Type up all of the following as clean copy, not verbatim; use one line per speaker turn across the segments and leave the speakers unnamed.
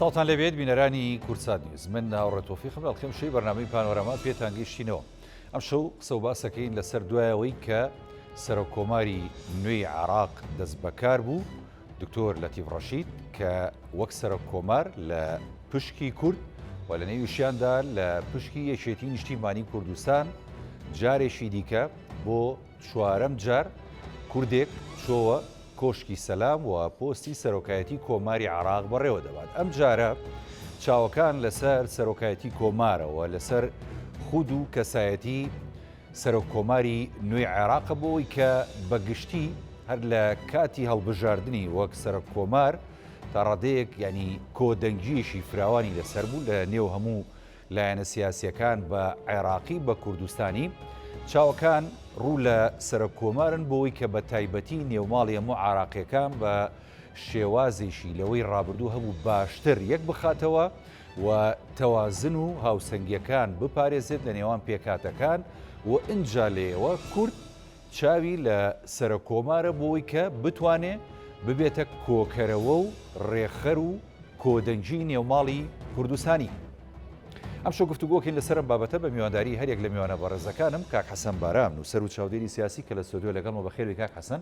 ساڵتان لەبێت بینەرانی کورسات نیوز من ناوڕێت تۆفیقم ئەڵکەم شەی بەرنامەی پانۆرەما پێتان گەیشتینەوە. ئەم شەو قسە و باسەکەین لەسەر دوایەوەی کە سەرۆکۆماری نوێی عێراق دەست بەکار بوو دکتۆر لەتیف ڕەشید کە وەک سەرۆکۆمار لە پشکی کورد و لە نێویشیاندا لە پشکی یەکێتی نیشتیمانی کوردستان جارێکی دیکە بۆ چوارەم جار کوردێک چۆوە کۆشکی سەلام و پۆستی سەرۆکایەتی کۆماری عێراق بەڕێوە دەبات. ئەم جارە چاوەکان لەسەر سەرۆکایەتی کۆمارەوە لەسەر خود و کەسایەتی سەرۆکۆماری نوێی عێراقە بۆی کە بەگشتی هەر لە کاتی هەڵبژاردننی وەک سەرۆکۆمار تا ڕادەیەک ینی کۆدەنگیشی فراوانی لەسەر بوو لە نێو هەموو لایەنە سیاسیەکان بە عێراقی بە کوردستانی چاوەکان ڕوو لە سەرۆکۆمارن بۆی کە بە تایبەتی نێوماڵی هەموو عێراقیەکان بە شێوازێکی لەوەی ڕابردوو هەبوو باشتر یەک بخاتەوە و تەوازن و هاوسەنگیەکان بپارێزێت لە نێوان پێکاتەکان و ئینجا لێەوە کورد چاوی لە سەرۆکۆمارە بۆی کە بتوانێ ببێتە کۆکەرەوە و ڕێخەر و کۆدەنگی نێوماڵی کوردستانی. ئەم شەو گفتوگۆکەین لەسەر بابەتە بە میوانداری هەرێک لە میوانە بەڕێزەکانم کاک حەسەن بارام و سەر و چاودێری سیاسی کە لە ستۆدیۆ لەگەڵمە بەخێر کاک حەسەن.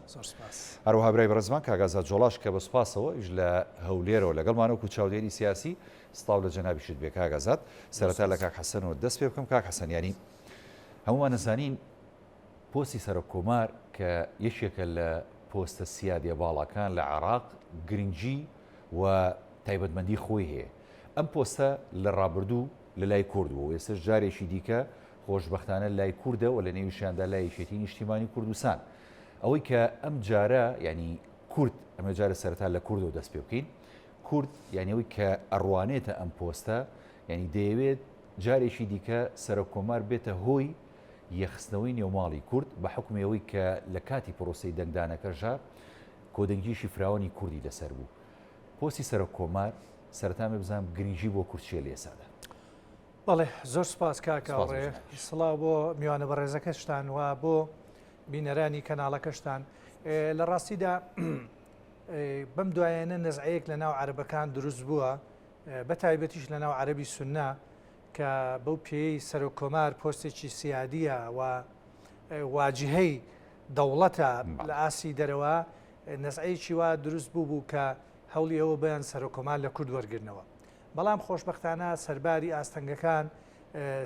هەروەها برای بەڕێزمان کاک ئازاد جۆڵاش کە بە سوپاسەوە ئیش لە هەولێرەوە لەگەڵمانەوە و چاودێری سیاسی سڵاو لە جەنابیشت بێ کاک ئازاد. سەرەتا لە کاک حەسەنەوە دەست پێ بکەم کاک حەسەن ینی هەمومان نەزانین پۆستی سەرۆکۆمار کە یەکێکە لە پۆستە سیادیە باڵەکان لە عێراق گرنگی و تایبەتمەندی خۆی هەیە. ئەم پۆستە لە ڕابردوو لە لای کوردەوە و ئێستا جارێکی دیکە خۆشبەختانە لای کووردە و لە نێویشیاندا لای یەکێتی نیشتیمانی کوردستان. ئەوەی کە ئەم جارە ینی کورد ئەمە جارە سەرەتا لە کوردەوە دەست پێ بکەین کورد یانیەوەی کە ئەڕوانێتە ئەم پۆستە ینی دەیەوێت جارێکی دیکە سەرۆکۆمار بێتە هۆی یەخستنەوەی نێوماڵی کورد بە حکومەوەی کە لە کاتی پرۆسەی دەنگدانەکەژە کۆدەنگیشی فراوانی کوردی لەسەر بوو. پۆستی سەرۆکۆمار سەرەتا بزانم گرنگی بۆ کورد لە ئێسادا.
بەڵێ زۆر سپاس کاکاوڕێ سڵاو بۆ میوانە بەڕێزەکەشتان و بۆ بینەرانی کەناڵەکەشتان. لە ڕاستیدا بەم دوایانە نەزعەیەک لە ناو عەرەبەکان دروست بووە بە تایبەتیش لە ناو عەرەبی سوننا کە بەو پێی سەرۆکۆمار پۆستێکی سیادیە و واجهەی دەوڵەتە لە ئاسی دەرەوە نەزعەیەکی وا دروست بوو کە هەوڵی ئەوە بەیان سەرۆکۆمار لە کورد وەرگرنەوە. بەڵام خۆشبەختانە سەرباری ئاستەنگەکان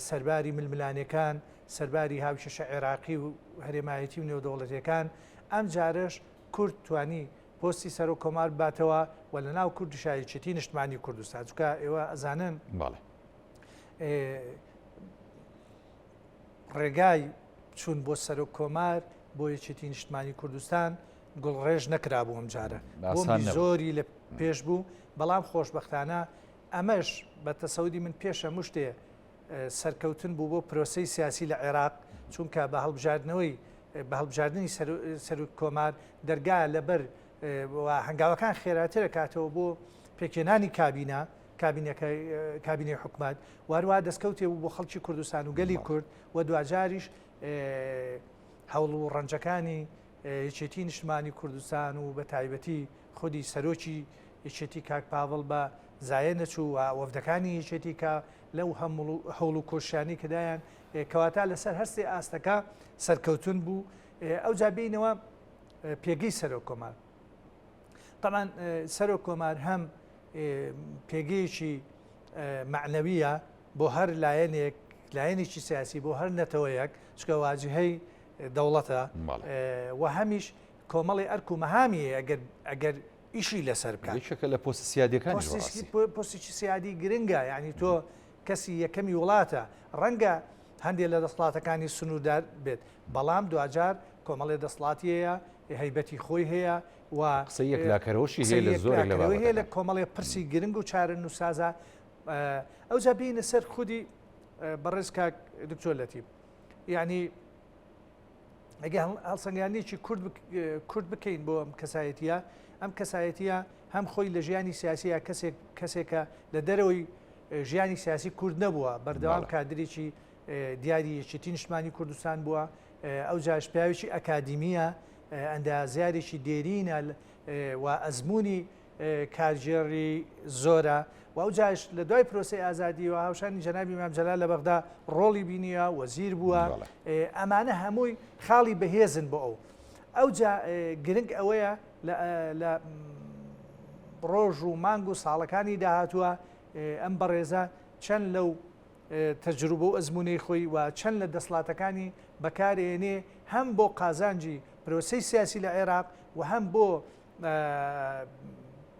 سەرباری ململانەکان سەرباری هاوشەشە عێراقی و هەرێمایەتی و نێودەوڵەتیەکان ئەم جارش کورد توانی پۆستی سەرۆکۆمار باتەوە و لە ناو کوردشایەتی نیشتمانی کوردستان چونکە ئێوە ئەزانن ڕێگای چوون بۆ سەرۆکۆمار بۆ یەکێتی نیشتمانی کوردستان گوڵڕێژ نەکرابوو ئەم جارە بۆمی زۆری لە پێش بوو. بەڵام خۆشبەختانە ئەمەش بە تەسەودی من پێشە مشتێ سەرکەوتن بوو بۆ پرۆسەی سیاسی لە عێراق چونکە بە هەڵبژاردننی سەرۆکۆمار دەرگایە لەبەر هەنگاوەکان خێراترە کاتەوە بۆ پێکێنانی کابینەی حکومات وارووا دەستکەوتێ بوو بۆ خەڵکی کوردستان و گەلی کورد و دوجاریش هەوڵ و ڕەنجەکانی یەکێتی نیشتمانی کوردستان و بە تایبەتی خودی سەرۆکی یەکێتی کاک پاڤڵ بە زایە نەچوو و وەفدەکانی یەکێتی کە لەو هەوڵ و کۆشیانی کەدایان کەواتە لەسەر هەستی ئاستەکە سەرکەوتون بوو. ئەو جابینەوە پێگەی سەرۆکۆمار تەمان سەرۆکۆمار هەم پێگەیەکی معنەویە بۆ هەر لایەنێکی سیاسی بۆ هەر نەتەوەیەک چکە واجهەی دەوڵەتە و هەمیش کۆمەڵی ئەرک و مەهامی ئەگەر ئیشی لەسەر بکات
یەکێکە لە پۆستە سیادیەکان
پۆستێکی سیادی گرنگە یعنی تۆ کەسی یەکەمی وڵاتە ڕەنگە هەندێک لە دەسڵاتەکانی سنوودار بێت بەڵام دوجار کۆمەڵی دەسڵاتیەیە هەیبەتی خۆی هەیە و
قسەیەک لاکەرەوەشی هەیە لە زۆرێک
لە کۆمەڵی پرسی گرنگ و چارە نووسازە. ئەو جا بینە سەر خودی بەڕێز کاک دکتۆر لەتیف یعنی ئەگە هەڵسەنگانێکی کورد بکەین بۆ ئەم کەسایەتیە ئەم کەسایەتیە هەم خۆی لە ژیانی سیاسیە کەسێکە لە دەرەوەی ژیانی سیاسی کورد نەبووە بەردەوام کادرێکی دیاری یەکێتی نیشتمانی کوردستان بووە. ئەو جاش پیاوێکی ئەکادیمیە ئەندازیارێکی دێرینە و ئەزمموی کارژێڕی زۆرە و ئەو جاش لە دوای پرۆسی ئازادیەوە هاوشانی جەنابی مام جەلال لە بەغدا ڕۆڵی بینیە وەزیر بووە ئەمانە هەمووی خاڵی بەهێزن بۆ ئەو جا گرنگ ئەوەیە لە ڕۆژ و مانگ و ساڵەکانی داهاتووە ئەم بەڕێزە چەند لەو تەجروبە و ئەزمونەی خۆی و چەند لە دەسڵاتەکانی بەکارێنێ هەم بۆ قازانجی پرۆسەی سیاسی لە عێراق و هەم بۆ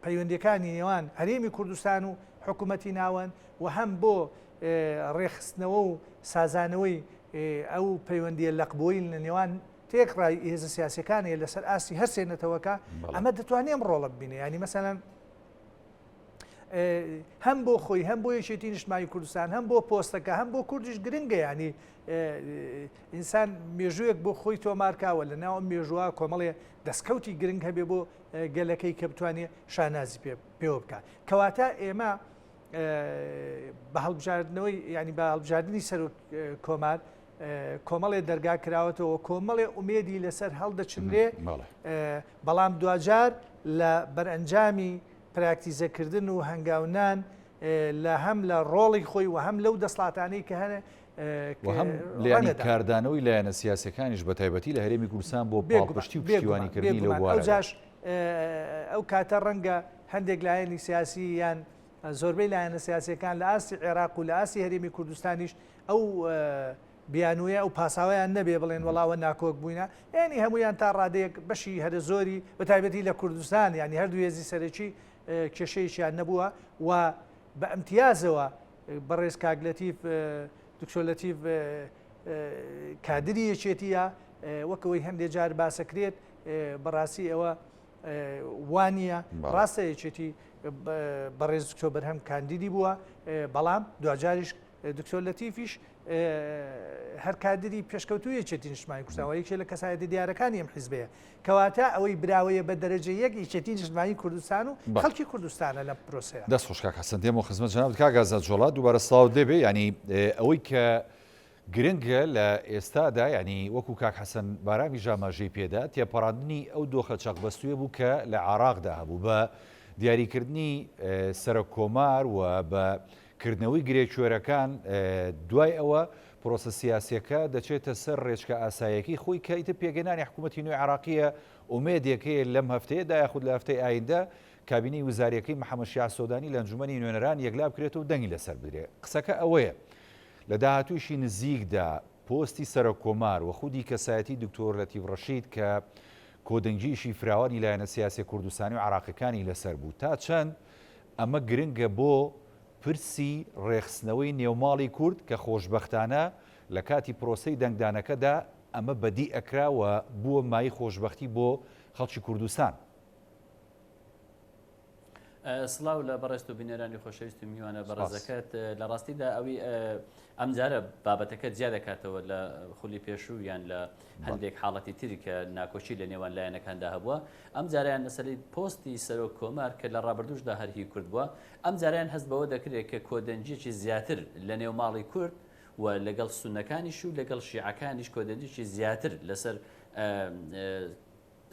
پەیوەندیەکانی نێوان هەرێمی کوردستان و حکوومەتی ناوەن و هەم بۆ ڕێخستنەوە و سازانەوەی ئەو پەیوەندیە لەقبووی لە نێوان تێکڕای هێزە سیاسەکانی لەسەر ئاستی هەرسێنێتەوەکە ئەمە دەتوانێم ڕۆڵە ببینێ ینی مەسەلەن هەم بۆ خۆی هەم بۆ یەکێتی نیشتمانی کوردستان هەم بۆ پۆستەکە هەم بۆ کوردیش گرنگە ینی ئینسان مێژوویەک بۆ خۆی تۆمارکاوە لە ناو مێژووە کۆمەڵێ دەستکەوتی گرنگ هەبێ بۆ گەلەکەی کە بتوانێت شانازی پێوە بکات کەواتە ئێمە بە هەڵبژاردنەوەی ینی بە هەڵبژاردننی سەر کۆمار کۆمەڵێ دەرگا کراوەتەوە کۆمەڵێ ئومێدی لەسەر هەڵدەچنرێ بەڵام دوجار لە بەرئەنجامی پراکتیزەکردن و هەنگاونان لە هەم لە ڕۆڵی خۆی و هەم لەو دەسڵاتانەی کە هەنە
هەم لیانی کاردانەوەی لایەنە سیاسەکانیش بە تایبەتی لە هەرێمی کوردستان بۆ پاڵپشتی و پشتیوانیکردنی لەو
بوارەجاش ئەو کاتە ڕەنگە هەندێک لایەنی سیاسی یان زۆربەی لایەنە سیاسەکان لە ئاستی عێراق و لە ئاستی هەرێمی کوردستانیش ئەو بیانویە ئەو پاساویان نەبێ بڵێن وڵاوە ناکۆک بووینە ینی هەمویان تا ڕادەیەک بەشی هەرە زۆری بە تایبەتی لە کوردستان ینی هەردوو هێزی سەرەکی کێشەیەکیان نەبووە و بە ئەمتیازەوە بەڕێز کاگلەتیف دکتۆر لەتیف کادری یەکێتیە وەکەوەی هەندێک جار باسەکرێت بەڕاستی ئەوە وانە ڕاستە یەکێتی بەڕێز دکتۆر بەرهەم کاندیدی بووە بەڵام دوجاریش دکتۆر لەتیفیش هەر کادری پێشکەوتوی یەکێتی نیشتمانی کوردستان یەکێک لە کەسایەتی دیارەکانی ئەم حیزبەیە کەواتە ئەوەی براوەیە بە دەرەجە یەک یەکێتی نیشتمانی کوردستان و خەڵکی کوردستانە لە پرۆسەیە
دەست خۆشکا حەسەن دێمەوە خزمەت جەناب کاگازات جۆڵا دووبارە سڵاو دەبێ ینی ئەوەی کە گرنگە لە ئێستادا ینی وەکو کاک حەسەن بارامی ژاماژەی پێدا تێپەڕاندنی ئەو دۆخە چەقبەستویە بوو کە لە عێراقدا هەبوو بە دیاریکردنی سەرۆک کۆمار و بە کردنەوەی گرێکوێرەکان دوای ئەوە پرۆسە سیاسیەکە دەچێتە سەر ڕێچکە ئاسایەکی خۆی کە ئیتر پێگەنانی حکوومەتی نوێی عێراقیە ئومێدێکەیە لەم هەفتەیەدا یاخود لە هەفتەی ئایندە کابینەی وزارەکەی محەممەد شیع سۆدانی لە ئەنجومەنی نوێنەران یەکلا بکرێت و دەنگی لەسەر بدرێت قسەکە ئەوەیە لە داهاتووشی نزیکدا پۆستی سەرۆک کۆمار و خودی کەسایەتی دکتۆر لەتیف ڕەشید کە کۆدەنگیشی فراوانی لایەنە سیاسی کوردستانی و عێراقیەکانی لەسەر بوو تا چەند ئەمە گرنگە بۆ پرسی ڕێخستنەوەی نێوماڵی کورد کە خۆشببختانە لە کاتی پرۆسەی دەنگدانەکەدا ئەمە بەدی ئەکراوە بووە مای خۆشببختی بۆ خەڵکی کوردستان.
سڵاو لە بەڕێست و بینەرانی خۆشەویست و میوانە بەڕێزەکەت لە ڕاستیدا ئەوی ئەم جارە بابەتەکە زیاد دەکاتەوە لە خولی پێشوو یان لە هەندێک حاڵەتی تری کە ناکۆچی لە نێوان لایەنەکاندا هەبووە ئەم جاریان لەسەری پۆستی سەرۆک کۆمار کە لە ڕابردوشدا هەرهی کورد بووە ئەم جاریان هەست بەوە دەکرێت کە کۆدەنجێکی زیاتر لە نێو ماڵی کورد و لەگەڵ سونەکانیش و لەگەڵ شیعەکانیش کۆدەنجێکی زیاتر لەسەر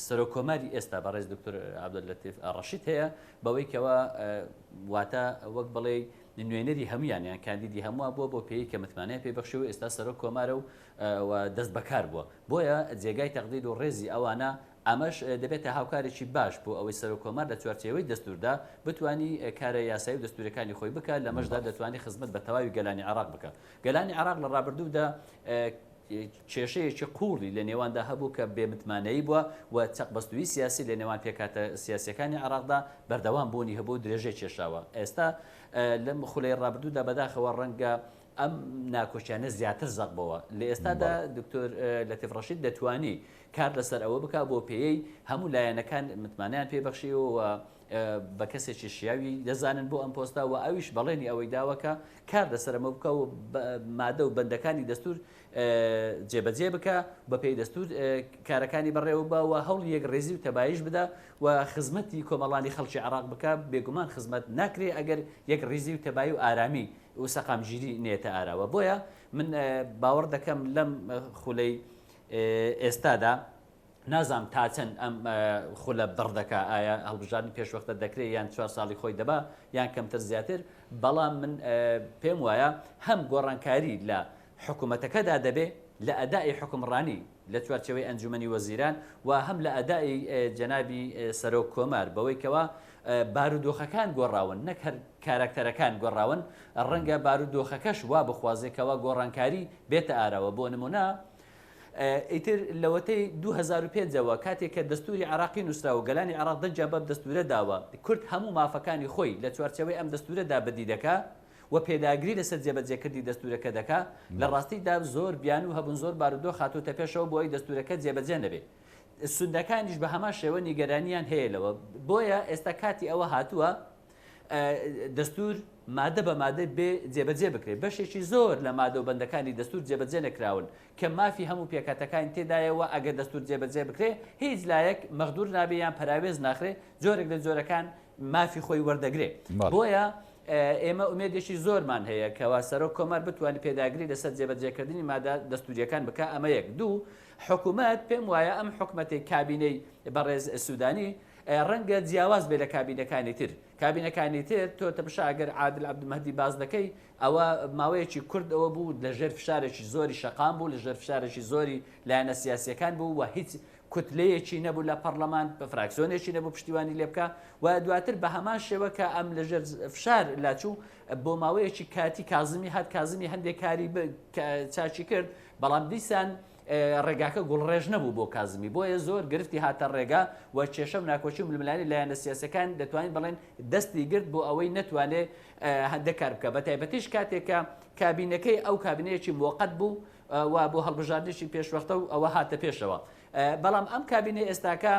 سەرۆک کۆماری ئێستا بەڕێز دکتۆر عەبدولەتیف ڕەشید هەیە بەوەی کەوە واتە وەک بڵێ نوێنەری هەمویان یان کاندیدی هەمووە بووە بۆ پێی کە متمانەیە پێبەخشیەوە ئێستا سەرۆک کۆمارە و دەست بەکار بووە بۆیە جێگای تەقدید و ڕێزی ئەوانە ئەمەش دەبێتە هاوکارێکی باش بۆ ئەوەی سەرۆک کۆمار لە چوارچێوەی دەستوردا بتوانی کارە یاسایی و دەستورەکانی خۆی بکات لەمەشدا دەتوانی خزمەت بە تەواوی گەلانی عێراق بکات گەلانی عێراق لە ڕابردوودا کێشەیەکی قوڵی لە نێواندا هەبوو کە بێمتمانەیی بووە و چەقبەستووی سیاسی لە نێوان پێکاتە سیاسەکانی عێراقدا بەردەوام بوونی هەبوو درێژەی کێشاوە ئێستا لەم خولەی ڕابردوودا بەداخەوە ڕەنگە ئەم ناکۆچیانە زیاتر زەق بەوە لە ئێستادا دکتۆر لەتیف ڕەشید دەتوانی کار لەسەر ئەوە بک بۆ پێی هەموو لایەنەکان متمانیان پێبەخشیەوە بە کەسێکی شیاوی دەزانن بۆ ئەم پۆستا و ئەویش بەڵێنی ئەوەی داوەکە کار لەسەر ئەمە بکە و مادە و بەندەکانی دەستور جێبەجێ بکە بە پێی دەستور کارەکانی بەڕێوە بەوە هەوڵ یەک ڕێزی و تەبایش بدە و خزمەتی کۆمەڵانی خەڵکی عێراق بکە بێگومان خزمەت ناکرێ ئەگەر یەک ڕێزی و تەبایی و ئارامی و سەقامگیری نێتە ئاراوە بۆیە من باوەڕ دەکەم لەم خولەی ئێستادا نازام تا چەند ئەم خولە بڕدەکە ئایا هەڵبژاردننی پێشوەختە دەکرێت یان 4 ساڵی خۆی دەبا یان کەمتر زیاتر بەڵام من پێم وایە هەم گۆڕانکاری لە حکوومەتەکەدا دەبێت لە ئەدای حکومڕانی لە چوارچەوەی ئەنجومەنی وەزیران و هەم لە ئەدای جەنابی سەرۆک کۆمار بەوەیکەوە بارودۆخەکان گۆڕاون نەک هەر کاراکتەرەکان گۆڕاون ڕەنگە بارودۆخەکەش وا بخوازێکەوە گۆڕانکاری بێتە ئارەوە بۆ نمونە ئیتر لەوەتەی 2005ەوە کاتێک کە دەستوری عراقی نووسراوە گەلانی عراق دەنجا بەم دەستورە داوە کورد هەموو مافەکانی خۆی لە چوارچەوەی ئەم دەستورەدا بەدی دەکا و پێداگری لەسەر جێبەجێکردی دەستورەکە دەکا لە ڕاستیدا زۆر بیان و هەبوون زۆر بارودۆ خاتوتە پێشەوە بۆی دەستورەکە جێبەجێ نەبێت سوودەکانیش بە هەمان شێوە نیگەرانیان هەیەلەوە بۆیە ئێستا کاتی ئەوە هاتووە دەستور مادە بە مادە بێ جێبەجێ بکرێت بەشێکی زۆر لە مادە و بەندەکانی دەستور جێبەجێ نەکراون کە مافی هەموو پێکاتەکانی تێدایەوە ئەگەر دەستور جێبەجێ بکرێت هیچ لایەک مەغدور نابێ یان پەراوێز ناخرێت جۆرێک لە جۆرەکان مافی خۆی وەردەگرێت بۆیە ئێمە ئومێدێکی زۆرمان هەیە کەوا سەرۆک کۆمار بتوانێت پێداگری لەسەر جێبەجێکردنی مادە دەستوریەکان بکە ئەمە یەک دوو حکوومەت پێم وایە ئەم حکوومەتی کابینەی بەڕێز سوودانی ڕەنگە جیاواز بێ لە کابینەکانی تر کابینەکانی تر تۆ تەماشا ئەگەر عادل عەبدولمەهدی باز دەکەی ئەوە ماوەیەکی کورد ئەوە بوو لە ژێر فشارێکی زۆری شەقام بوو لە ژێر فشارێکی زۆری لایەنە سیاسیەکان بوو و هیچ کوتلەیەکی نەبوو لە پەرلەمان بە فراکسیۆنێکی نەبوو پشتیوانی لێ بکە و دواتر بە هەمان شێوە کە ئەم لە ژێر فشار لاچوو بۆ ماوەیەکی کاتی کازمی هات کازمی هەندێک کاری چاچی کرد بەڵام دیسان ڕێگاکە گوڵڕێژ نەبوو بۆ کازمی بۆیە زۆر گرفتی هاتە ڕێگا و کێشە و ناکۆچی ململانی لایەنە سیاسەکان دەتوانین بڵێن دەستی گرت بۆ ئەوەی نەتوانێت هەندێک کار بکە بە تایبەتیش کاتێکە کابینەکەی ئەو کابینەیەکی موقت بوو و بۆ هەڵبژاردنێکی پێشوەختە و ئەوە هاتە پێشەوە بەڵام ئەم کابینەی ئێستاکە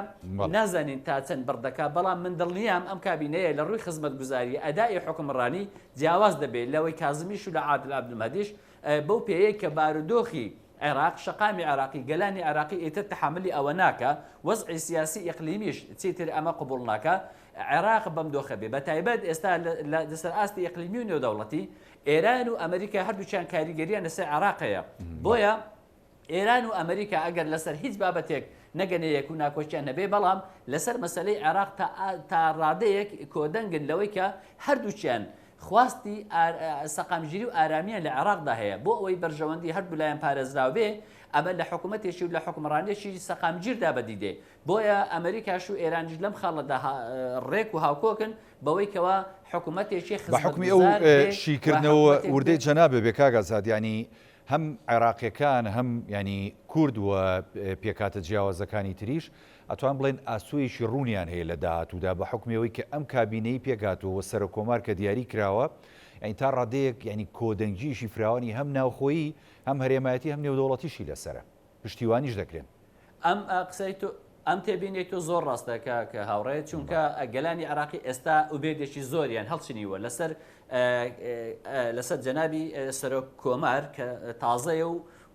نازانین تا چەند بڕدەکە بەڵام من دڵنیام ئەم کابینەیە لە ڕووی خزمەتگوزاری ئەدای حکومڕانی جیاواز دەبێت لەوەی کازمیش و لە عادل عەبدولمەهدیش بەو پێەیە کە بارودۆخی عێراق شەقامی عراقی گەلانی عراقی ئیتر تحملی ئەوە ناکە وەزعی سیاسی ئیقلیمیش چیتر ئەمە قبول ناکە عێراق بەم دۆخە بێ بە تایبەت ئێستا لەسەر ئاستی ئیقلیمی و نێودەوڵەتی ئێران و ئەمریکا هەردووچیان کاریگەریان لەسەر عێراقەیە بۆیە ئێران و ئەمریکا ئەگەر لەسەر هیچ بابەتێک نەگەنەیەک و ناکۆچیان نەبێ بەڵام لەسەر مەسەلەی عێراق تا ڕادەیەک کۆدەنگن لەوەی کە هەردووچیان خواستی سەقامگیری و ئارامیان لە عێراقدا هەیە بۆ ئەوەی بەرژەوەندی هەردوو لایەن پارێزراو بێ ئەمە لە حکوومەتێکی و لە حکومڕانێکی سەقامگیردا بەدیدێ بۆیە ئەمریکاش و ئێرانیش لەم خاڵەدا ڕێک و هاوکۆکن بەوەی کەوە حکوومەتێکی
بە حکمی ئەو شیکردنەوە وردەی جەنابێ بێکاگازاد ینی هەم عێراقیەکان هەم ینی کورد و پێکاتە جیاوازەکانی تریش ئەتوان بڵێن ئاسوویەکی ڕوونیان هەیە لە داهاتوودا بە حکمەوەی کە ئەم کابینەی پێکاتەوە سەر کۆمار کە دیاری کراوە ئەین تا ڕادەیەک ینی کۆدەنگیشی فراوانی هەم ناوخۆیی هەم هەرێمایەتی هەم نێودەوڵەتیشی لەسرە پشتیوانیش دەکرێن
ئەم قسەی ئەم تێبینێت تۆ زۆر ڕاستەکە کە هاوڕێت چونکە گەلانی عراقی ئێستا وبێدێکی زۆریان هەڵچنیوە لەسەر جەنابی سەرۆک کۆمار کە تازەیە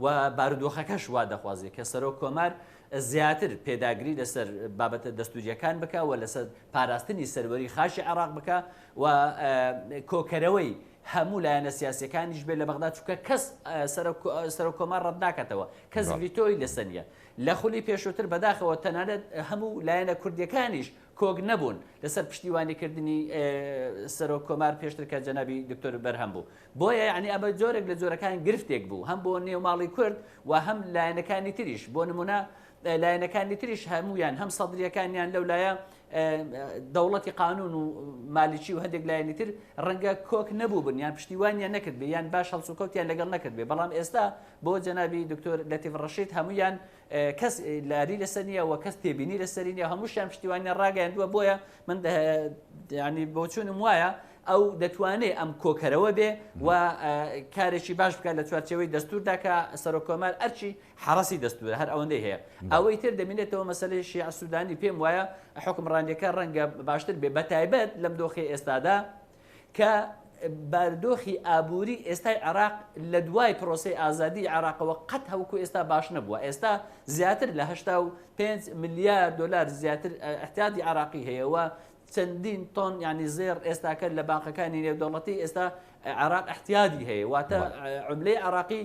و بارودۆخەکەش وا دەخوازێت کە سەرۆک کۆمار زیاتر پێداگری لەسەر بابەتە دەستوریەکان بکە و لەسەر پاراستنی سەروەری خاشی عراق بکە و کۆکەرەوەی هەموو لایەنە سیاسەکانیش بێت لە بەغدا چونکە کەس سەرۆک کۆمار ڕەت ناکاتەوە کەس ڤیتۆی لەسەر نیە لە خولی پێشووتر بەداخەوە تەنانەت هەموو لایەنە کوردیەکانیش کۆک نەبوون لەسەر پشتیوانیکردنی سەرۆک کۆمار پێشتر کە جەنابی دکتۆر بەرهەم بوو بۆیە یعنی ئەمە جۆرێک لە جۆرەکان گرفتێک بوو هەم بۆ نێوماڵی کورد و هەم لایەنەکانی تریش بۆ نمونە لایەنەکانی تریش هەمویان هەم سەدریەکانیان لەولایە دەوڵەتی قانون و مالیکی و هەندێک لایەنی تر ڕەنگە کۆک نەبوو بن یان پشتیوانیان نەکرد بێ یان باش هەڵسوکەوتیان لەگەڵ نەکرد بێ بەڵام ئێستا بۆ جەنابی دکتۆر لەتیف ڕەشید هەمویان کەس لاری لەسەر نییە و کەس تێبینی لەسەری نیە هەمووشیان پشتیوانیان ڕاگەیاندووە بۆیە من ینی بۆ چوونم وایە ئەو دەتوانێت ئەم کۆکەرەوە بێ و کارێکی باش بکات لە چوارچێوەی دەستوردا کە سەرۆک کۆمار ئەرچی حرەسی دەستورە هەر ئەوەندەی هەیە ئەوەی تر دەمێنێتەوە مەسەلەی شیعە سوودانی پێم وایە حکمڕانیەکە ڕەنگە باشتر بێ بەتایبەت لەم دۆخی ئێستادا کە باردۆخی ئابووری ئێستای عراق لە دوای پرۆسی ئازادی عراقەوە قەت هەوکو ئێستا باش نەبووە ئێستا زیاتر لە 85 ملیار دلار زیاتر احتیاطی عراقی هەیەەوە چەندین تۆن ینی زێر ئێستاکە لە بانقەکانی نێودەوڵەتی ئێستا عراق احتیادی هەیە واتە عملەی عراقی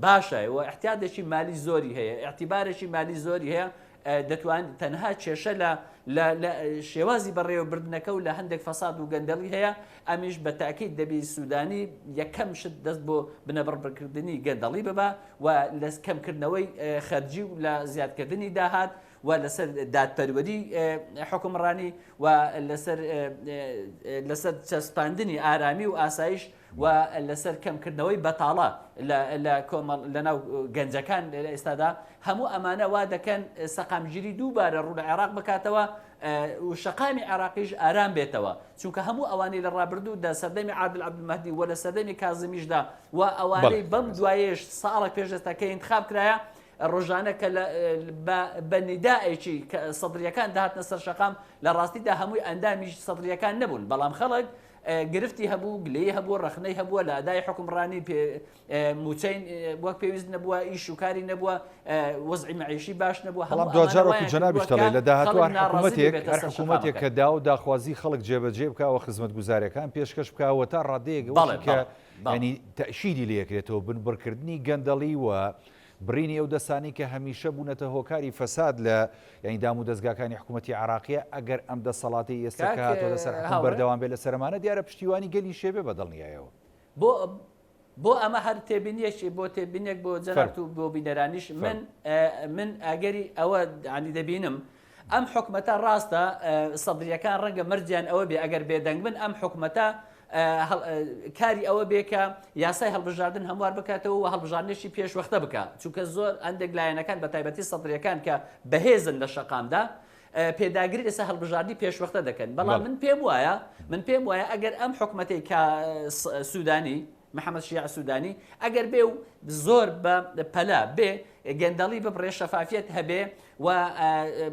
باشە و احتیادێکی مالی زۆری هەیە اعتیبارێکی مالی زۆری هەیە دەتوان تەنها کێشە لە شێوازی بەڕێوەبردنەکە و لە هەندێک فەساد و گەندەڵی هەیە ئەمیش بە تاکید دەبی سوودانی یەکەم شت دەست بۆ بنەبڕبرکردنی گەندەڵی ببە و لە کەمکردنەوەی خەرجی و لە زیادکردنی داهات و لەسەر دادپەروەری حکومڕانی و لەسەر چەسپاندنی ئارامی و ئاسایش و لەسەر کەمکردنەوەی بەتاڵە لە ناو گەنجەکان لە ئێستادا هەموو ئەمانە وا دەکەن سەقامگیری دووبارە ڕوو لە عێراق بکاتەوە و شەقامی عێراقیش ئارام بێتەوە چونکە هەموو ئەوانەی لە ڕابردوو دا سەردەمی عادل عەبدولمەهدی و لە سەردەمی کازمیشدا و ئەوانەی بەم دوایەش ساڵێک پێش ئێستاکە انتخاب کرایە ڕۆژانە کە بە نیدائێکی سەدریەکان داهاتنە سەر شەقام لە ڕاستیدا هەمووی ئەندامیش سەدریەکان نەبوون بەڵام خەڵک گرفتی هەبوو گلەی هەبوو ڕخنەی هەبووە لە ئەدای حکومڕانی موچەین وەک پێویست نەبووە ئیش و کاری نەبووە وەزعی مەعیشی باش نەبووە
هەڵام دوجار وەکو جەنابیشتەڵێ لە داهاتوە هەر حکوومەتێک کە دا و داخوازی خەڵک جێبەجێ بکەوە خزمەت گوزارەکان پێشکەش بکەوە تا ڕادەیەک کە ینی تەشیری لەکرێتەوە بنبڕکردنی گەندەڵی و برینی ئەو دەسانی کە هەمیشە بوونەتە هۆکاری فەساد لە یعنی دام و دەستگاکانی حکوومەتی عراقیە ئەگەر ئەم دەسەڵاتی ئێستا کاتۆ لەسەر حکوم بەردەوام بێ لە سەرمانە دیارە پشتیوانی گەلی شێبێ بەدڵنیایەوە
بۆ ئەمە هەر تێبینیەکی بۆ تێبینێک بۆ جەنابەت و بۆ بینەرانیش من ئەگەری ئەوە عنی دەبینم ئەم حکومەتە ڕاستە سەدریەکان ڕەنگە مەرجیان ئەوە بێ ئەگەر بێدەنگ بن ئەم حکومەتە کاری ئەوە بێکە یاسای هەڵبژاردن هەموار بکاتەوە و هەڵبژاردنێکی پێشوەختە بکات چونکە زۆر ئەندێک لایەنەکان بە تایبەتی سەدریەکان کە بەهێزن لە شەقامدا پێداگری لەسەر هەڵبژاردی پێشوەختە دەکەن بەڵام من پێم وایە ئەگەر ئەم حکومەتەی کە سوودانی محەممەد شیع سوودانی ئەگەر بێ و زۆر بە پەلا بێ گەندەڵی ببڕێ شەفافیت هەبێ و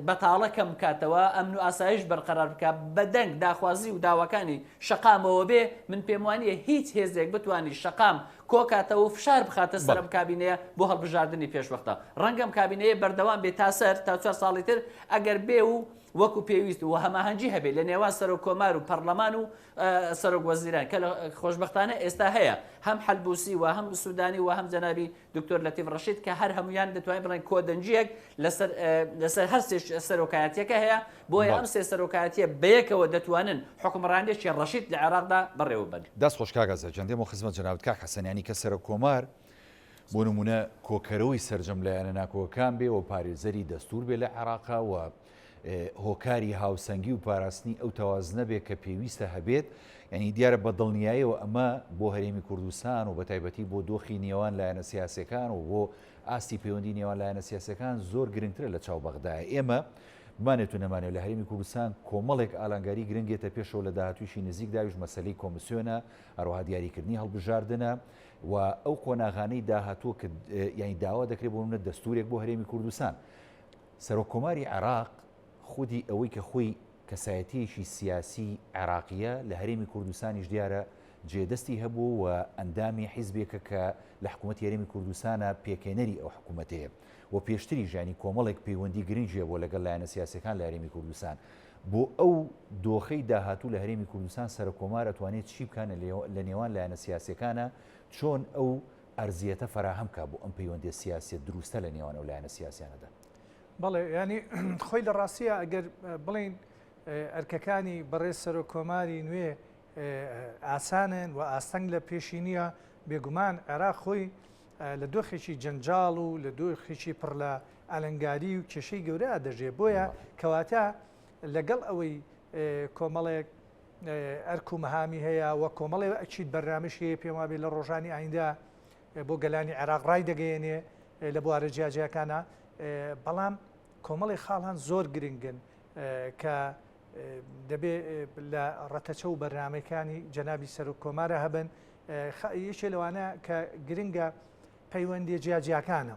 بەتاڵەکەم کاتەوە ئەمن و ئاسایش بەرقەرار بکە بەدەنگ داخوازی و داواکانی شەقامەوە بێ من پێم وانیە هیچ هێزێک بتوانانی شەقام کۆکاتەوە و فشار بخاتە سەرم کابینەیە بۆ هەڵبژاردننی پێشوەختە ڕەنگەم کابینەیە بەردەوام بێ تا سەر تا 4 ساڵی تر ئەگەر بێ و وەکو پێویست و هەماهەنگی هەبێت لە نێوان سەرۆک کۆمار و پەرلەمان و سەرۆک وەزیران کە خۆشبەختانە ئێستا هەیە هەم حەلبوسی و هەم سوودانی و هەم جەنابی دکتۆر لەتیف ڕەشید کە هەر هەمویان دەتوانین بڵێن کۆدەنجیەک لەسەر هەر سەرۆکایەتیەکە هەیە بۆیە ئەم سێ سەرۆکایەتیە بەیەکەوە دەتوانن حکومڕانێکی ڕەشید لە عێراقدا بەڕێوە بن.
دەست خۆش کاگازە جەندێم و خزمەت جەنابەت کاک حەسەنیانی کە سەرۆک کۆمار بۆ نمونە کۆکەرەوەی سەرجەم لایەنە ناکۆکان بێ و پارێزەری دەستور بێ لە عێراقا و هۆکاری هاوسەنگی و پاراستنی ئەو تەوازنە بێ کە پێویستە هەبێت یعنی دیارە بەدڵنیاییەوە ئەمە بۆ هەرێمی کوردستان و بە تایبەتی بۆ دۆخی نێوان لایەنە سیاسەکان و بۆ ئاستی پەیوەندی نێوان لایەنە سیاسەکان زۆر گرنگترە لە چاوبەغدایە ئێمە بمانێت و نەمانێت لە هەرێمی کوردستان کۆمەڵێک ئالانگاری گرنگێتە پێشەوە لە داهاتووشی نزیک داویش مەسەلەی کۆمسیۆنە هەروەها دیاریکردنی هەڵبژاردنە و ئەو قۆناغانەی داهاتووە کە یعنی داوا دەکرێت بۆ منە دەستورێک بۆ هەرێمی کوردستان سەرۆک کۆماری عێراق خودی ئەوەی کە خۆی کەسایەتیەکی سیاسی عێراقیە لە هەرێمی کوردستانیش دیارە جێدەستی هەبوو و ئەندامی حیزبێکە کە لە حکوومەت هەرێمی کوردستانە پێکێنەری ئەو حکوومەتەیە و پێشتری ژانی کۆمەڵێک پەیوەندی گرنگیە بۆ لەگەڵ لایەنە سیاسەکان لە هەرێمی کوردستان بۆ ئەو دۆخەی داهاتوو لە هەرێمی کوردستان سەرۆک کۆمار ئەتوانێت چی بکانە لە نێوان لایەنە سیاسەکانە چۆن ئەو ئەرزیەتە فراهەم کا بۆ ئەم پەیوەندی سیاسی دروستە لە نێوان ئەو لایەنە سیاسیانەدا.
بەڵێ ینی خۆی لە ڕاستیە ئەگەر بڵین ئەرکەکانی بەڕێز سەرۆک کۆماری نوێ ئاسانن و ئاستەنگ لە پێشینیە بێگومان عێراق خۆی لە دۆخێکی جەنجاڵ و لە دۆخێکی پڕ لە ئەلەنگاری و کێشەی گەورەیە دەژێ بۆیە کەواتە لەگەڵ ئەوەی کۆمەڵێک ئەرک و مەهامی هەیە و کۆمەڵێ ئەچیت بەرنامج هەیە پێم وابێ لە ڕۆژانی ئایندا بۆ گەلانی عێراق ڕای دەگەیەنێ لە بوارە جیاجیەکانە بەڵام کۆمەڵی خاڵان زۆر گرنگن کە دەبێ لە ڕەتەچە و بەرنمەکانی جەنابی سەرۆک کۆمارە هەبن یەکێ لەوانە کە گرنگە پەیوەندی جیاجیەکانە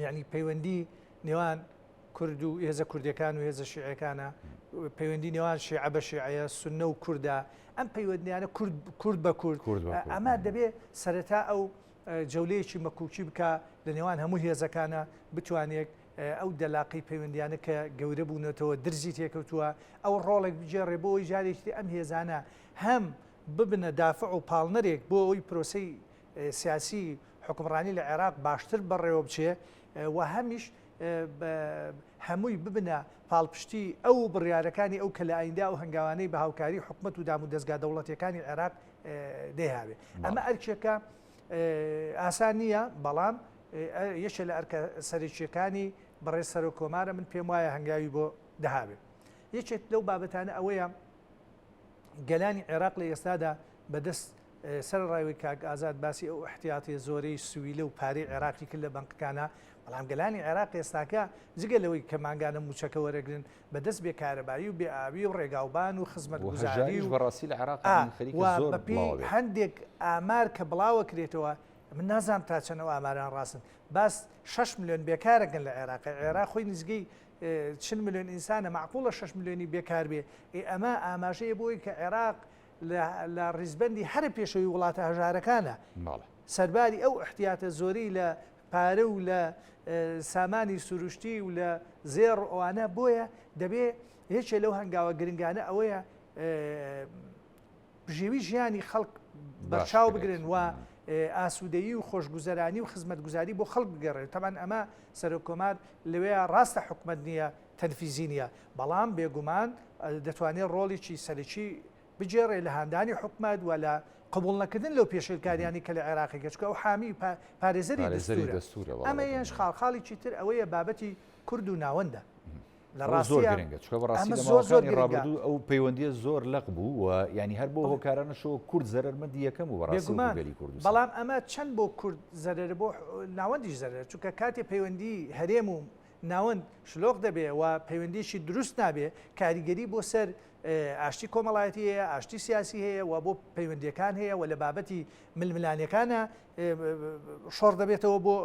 یعنی پەیوەندی نێوان کورد و هێزە کوردەکان و هێزە شیعەکانە پەیوەندی نێوان شیعە بە شیعەیە سونە و کووردە ئەم پەیوەندیانە کورد بە کورد ئەمە دەبێ سەرەتا ئەو جەولەیەکی مەکوکی بکە لە نێوان هەموو هێزەکانە بتوانێت ئەو دەلاقی پەیوەندیانە کە گەورە بوونەتەوە درزی تێکەوتووە ئەو ڕۆڵێک بجێڕێ بۆی جارێکی ئەم هێزانە هەم ببنە دافع و پاڵنەرێک بۆ ئەوی پرۆسەی سیاسی حکمڕانی لە عێراق باشتر بەڕێوە بچێ و هەمیش هەمووی ببنە پاڵپشتی ئەو بڕیارەکانی ئەو کە لە ئایندا و هەنگاوانەی بە هاوکاری حکومەت و دام و دەستگا دەوڵەتیەکانی عێراق دەیهاوێ ئەمە ئەرکێکە ئاسان نییە بەڵام یەکێ لە ئەرکە سەرچیەکانی بەڕێز سەر و کۆمارە من پێم وایە هەنگاوی بۆ دەهاوێت یەکێک لەو بابەتانە ئەوەیە گەلانی عێراق لە ئێستادا بەدەست سەر ڕاوی کاک ئازاد باسی ئەو احتیاتی زۆرەی سویلە و پارەی عێراقی کرد لە بەنکەکانە بەڵام گەلانی عێراق ئێستاکە جگە لەوەی کە ماگانە موچەکە وەرەگرن بەدەست بێکارەبایی و بێئاوی و ڕێگاوبان و خزمەتگوزاری و
بەڕاستی لە عێراق
هەندێک ئامار کە بڵاوە کرێتەوە من نازانم تا چەنەوە ئاماران ڕاستن باس 6 ملیۆن بێکارەکەن لە عێراق عێراق خۆی نزگەی 40 ملیۆن ئینسانە معقوڵە 6 ملیۆنی بێکار بێ ئەمە ئاماژەیە بۆی کە عێراق لە ڕیزبەندی هەر پێشەوەی وڵاتە هەژارەکانە سەرباری ئەو احتیاتە زۆری لە پارە و لە سامانی سروشتی و لە زێڕ ئەوانە بۆیە دەبێ هیچێ لەو هەنگاوە گرنگانە ئەوەیە بژێوی ژیانی خەڵک بەرچاو بگرن و ئاسوودەیی و خۆشگوزەرانی و خزمەتگوزاری بۆ خەڵک بگەڕێت تەمان ئەمە سەرۆکۆمار لەوەیە ڕاستە حکومەت نییە تەنفیزی نییە بەڵام بێگومان دەتوانێت ڕۆڵێکی سەرەکی بجێڕێ لە هاندانی حکومەت و لە قبول نەکردن لەو پێشێلکاریانی کە لە عێراقی گەچکە و حامی پارێزەری دەستورە ئەمە یەنج خاڵخاڵی تر ئەوەیە بابەتی کورد و ناوەندە
لە ڕاستی گرنگە چکە بەڕاستی لەماوەکانی ڕابردوو ئەو پەیوەندیە زۆر لەق بوو و ینی هەر بۆ هۆکارانەشەوە کورد زەرمەندی یەکەم و بەڕاستی بێلی کوردستان
بەڵام ئەمە چەند بۆ کورد زەرەر بۆ ناوەندیش زەرەر چونکە کاتێ پەیوەندی هەرێم و ناوەند شلۆق دەبێ و پەیوەندیشی دروست نابێ کاریگەری بۆ سەر ئاشتی کۆمەڵایەتی هەیە ئاشتی سیاسی هەیە و بۆ پەیوەندیەکان هەیە و لە بابەتی ململانیەکانە شۆڕ دەبێتەوە بۆ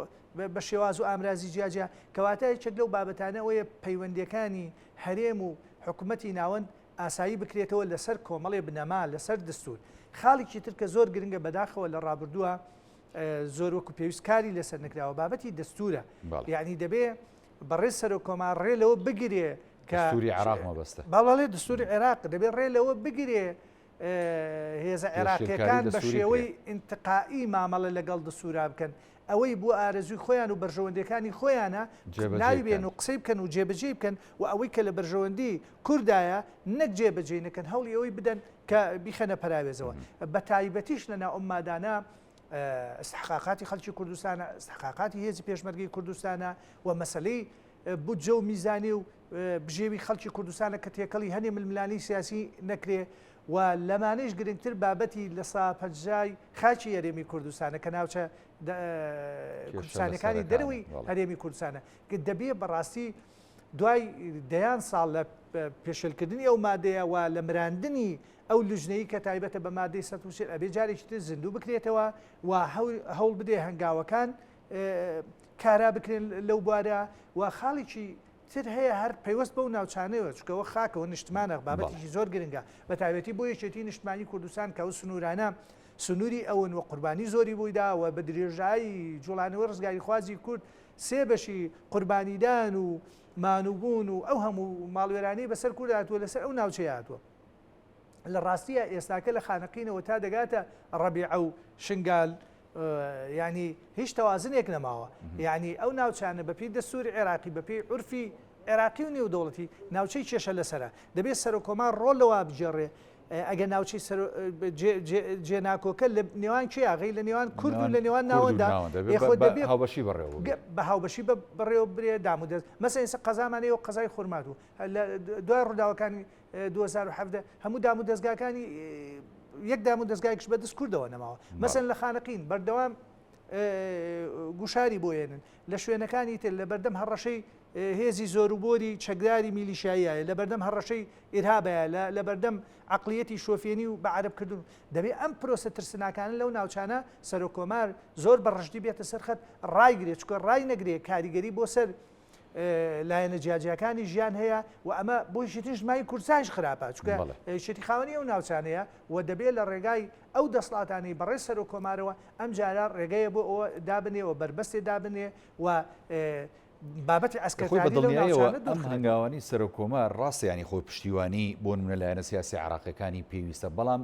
بە شێواز و ئامرازی جیاجیا کەواتە یەکێک لەو بابەتانە ئەوەیە پەیوەندیەکانی هەرێم و حکوومەتی ناوەند ئاسایی بکرێتەوە لەسەر کۆمەڵێ بنەما لەسەر دەستور خاڵێکی تر کە زۆر گرنگە بەداخەوە لە ڕابردووە زۆر وەکو پێویستکاری لەسەر نکراوە بابەتی دەستورە یعنی دەبێ بەڕێز سەر و کۆمار ڕێ لەوە بگرێ
دەستوری عێراق مەبەستە
باڵێ دەستوری عێراق دەبێت ڕێ لەوە بگرێ هێزە عێراقیەکان بە شێوەی ئینتقائی مامەڵە لەگەڵ دەستورا بکەن ئەوەی بۆ ئارەزوی خۆیان و بەرژەوەندەکانی خۆیانە ناوی بێن و قسەی بکەن و جێبەجێ بکەن و ئەوەی کە لە بەرژەوەندی کوردایە نەک جێبەجێ نەکەن هەوڵی ئەوەی بدەن کە بیخەنە پەراوێزەوە بە تایبەتیش لەنا ئەممادانە استحقاقاتی خەڵکی کوردستانە استحقاقاتی هێزی پێشمەرگەی کوردستانە و مەسلەی بودجە و میزانی و بژێوی خەڵکی کوردستانە کە تێکەڵی هەنێ ململانی سیاسی نەکرێ و لەمانەش گرنگتر بابەتی لە ساپەجای خاچی هەرێمی کوردستانە کە ناوچە کوردستانەکانی دەروی هەرێمی کوردستانە کە دەبێ بەڕاستی دوای دەیان ساڵ لە پێشێلکردنی ئەو مادەیە و لە مراندنی ئەو لژنەی کە تایبەتە بە مادەی ١ ئەبێ جارێکی تر زیندوو بکرێتەوە و هەوڵ بدێ هەنگاوەکان کارا بکرێن لەو بوارە و خاڵێکی تر هەیە هەر پەیوەست بەو ناوچانەوە چکەوە خاکەوە نیشتمانە بابەتێکی زۆر گرنگە بە تایبەتی بۆ یەکێتی نیشتمانی کوردستان کە ئەو سنوورانە سنووری ئەوەن و قوربانی زۆری بوویدا و بە درێژایی جوڵانەوە ڕزگاری خوازی کورد سێ بەشی قوربانیدان و مانوبوون و ئەو هەموو ماڵوێرانی بەسەر کورد هاتووە لەسەر ئەو ناوچەی هاتووە لە ڕاستیە ئێستاکە لە خانەقینەوە تا دەگاتە ڕەبیع و شنگال ینی هیچ تەوازنێک نەماوە یعنی ئەو ناوچانە بەپی دەستوری عێراقی بەپی عورفی عێراقی و نێودەوڵەتی ناوچەی کێشە لەسرە دەبێت سەرۆکۆمار ڕۆڵەوە بجێڕێ ئەگە ناوچەی جێناکۆکە لە نێوان کێ ئاغی لە نێوان کورد و لە نێوان ناوەندا
هاوبەشی بەڕێوە
بە هاوبەشی بەڕێوە برێ دامودەست مەسەن قەزامانەیە و قەزای خورمات و دوای ڕووداوەکانی 2017 هەموو دام و دەستگاکانی یەک دام و دەستگایکش بەدەست کوردەوە نەماوە مەسەن لە خانەقین بەردەوام گوشاری بۆێنن لە شوێنەکانی تر لە بەردەم هەڕەشەی هێزی زۆربۆری چەکداری میلیشاییە لە بەردەم هەڕەشەی ئێرهابەیە لە بەردەم عقلیەتی شۆفێنی و بە عەرەبکردن دەبێت ئەم پرۆسە ترسناکانە لەو ناوچانە سەرۆکۆمار زۆر بەڕشتی بێتە سەرخەت ڕایگرێت چکە ڕای نەگرێ کاریگەری بۆ سەر لایەنە جیاجیەکانی ژیان هەیە و ئەمە بۆی شتیش مای کورساش خراپە چکە شتی خاوەنی ئەو ناوچانەیە و دەبێت لە ڕێگای ئەو دەسڵاتانی بەڕێز سەرۆکۆمارەوە ئەم جارە ڕێگەیە بۆ ئەوە دابنێ و بربەستێ دابنێ و بابەتی
خۆی بە
ئەسکەتاری لەو
دڵنیایەوە
ناوچانە
ئەم هەنگاوانی سەرۆکۆمار ڕاستە ینی خۆی پشتیوانی بۆ نمونە لایەنە سیاسی عراقیەکانی پێویستە بەڵام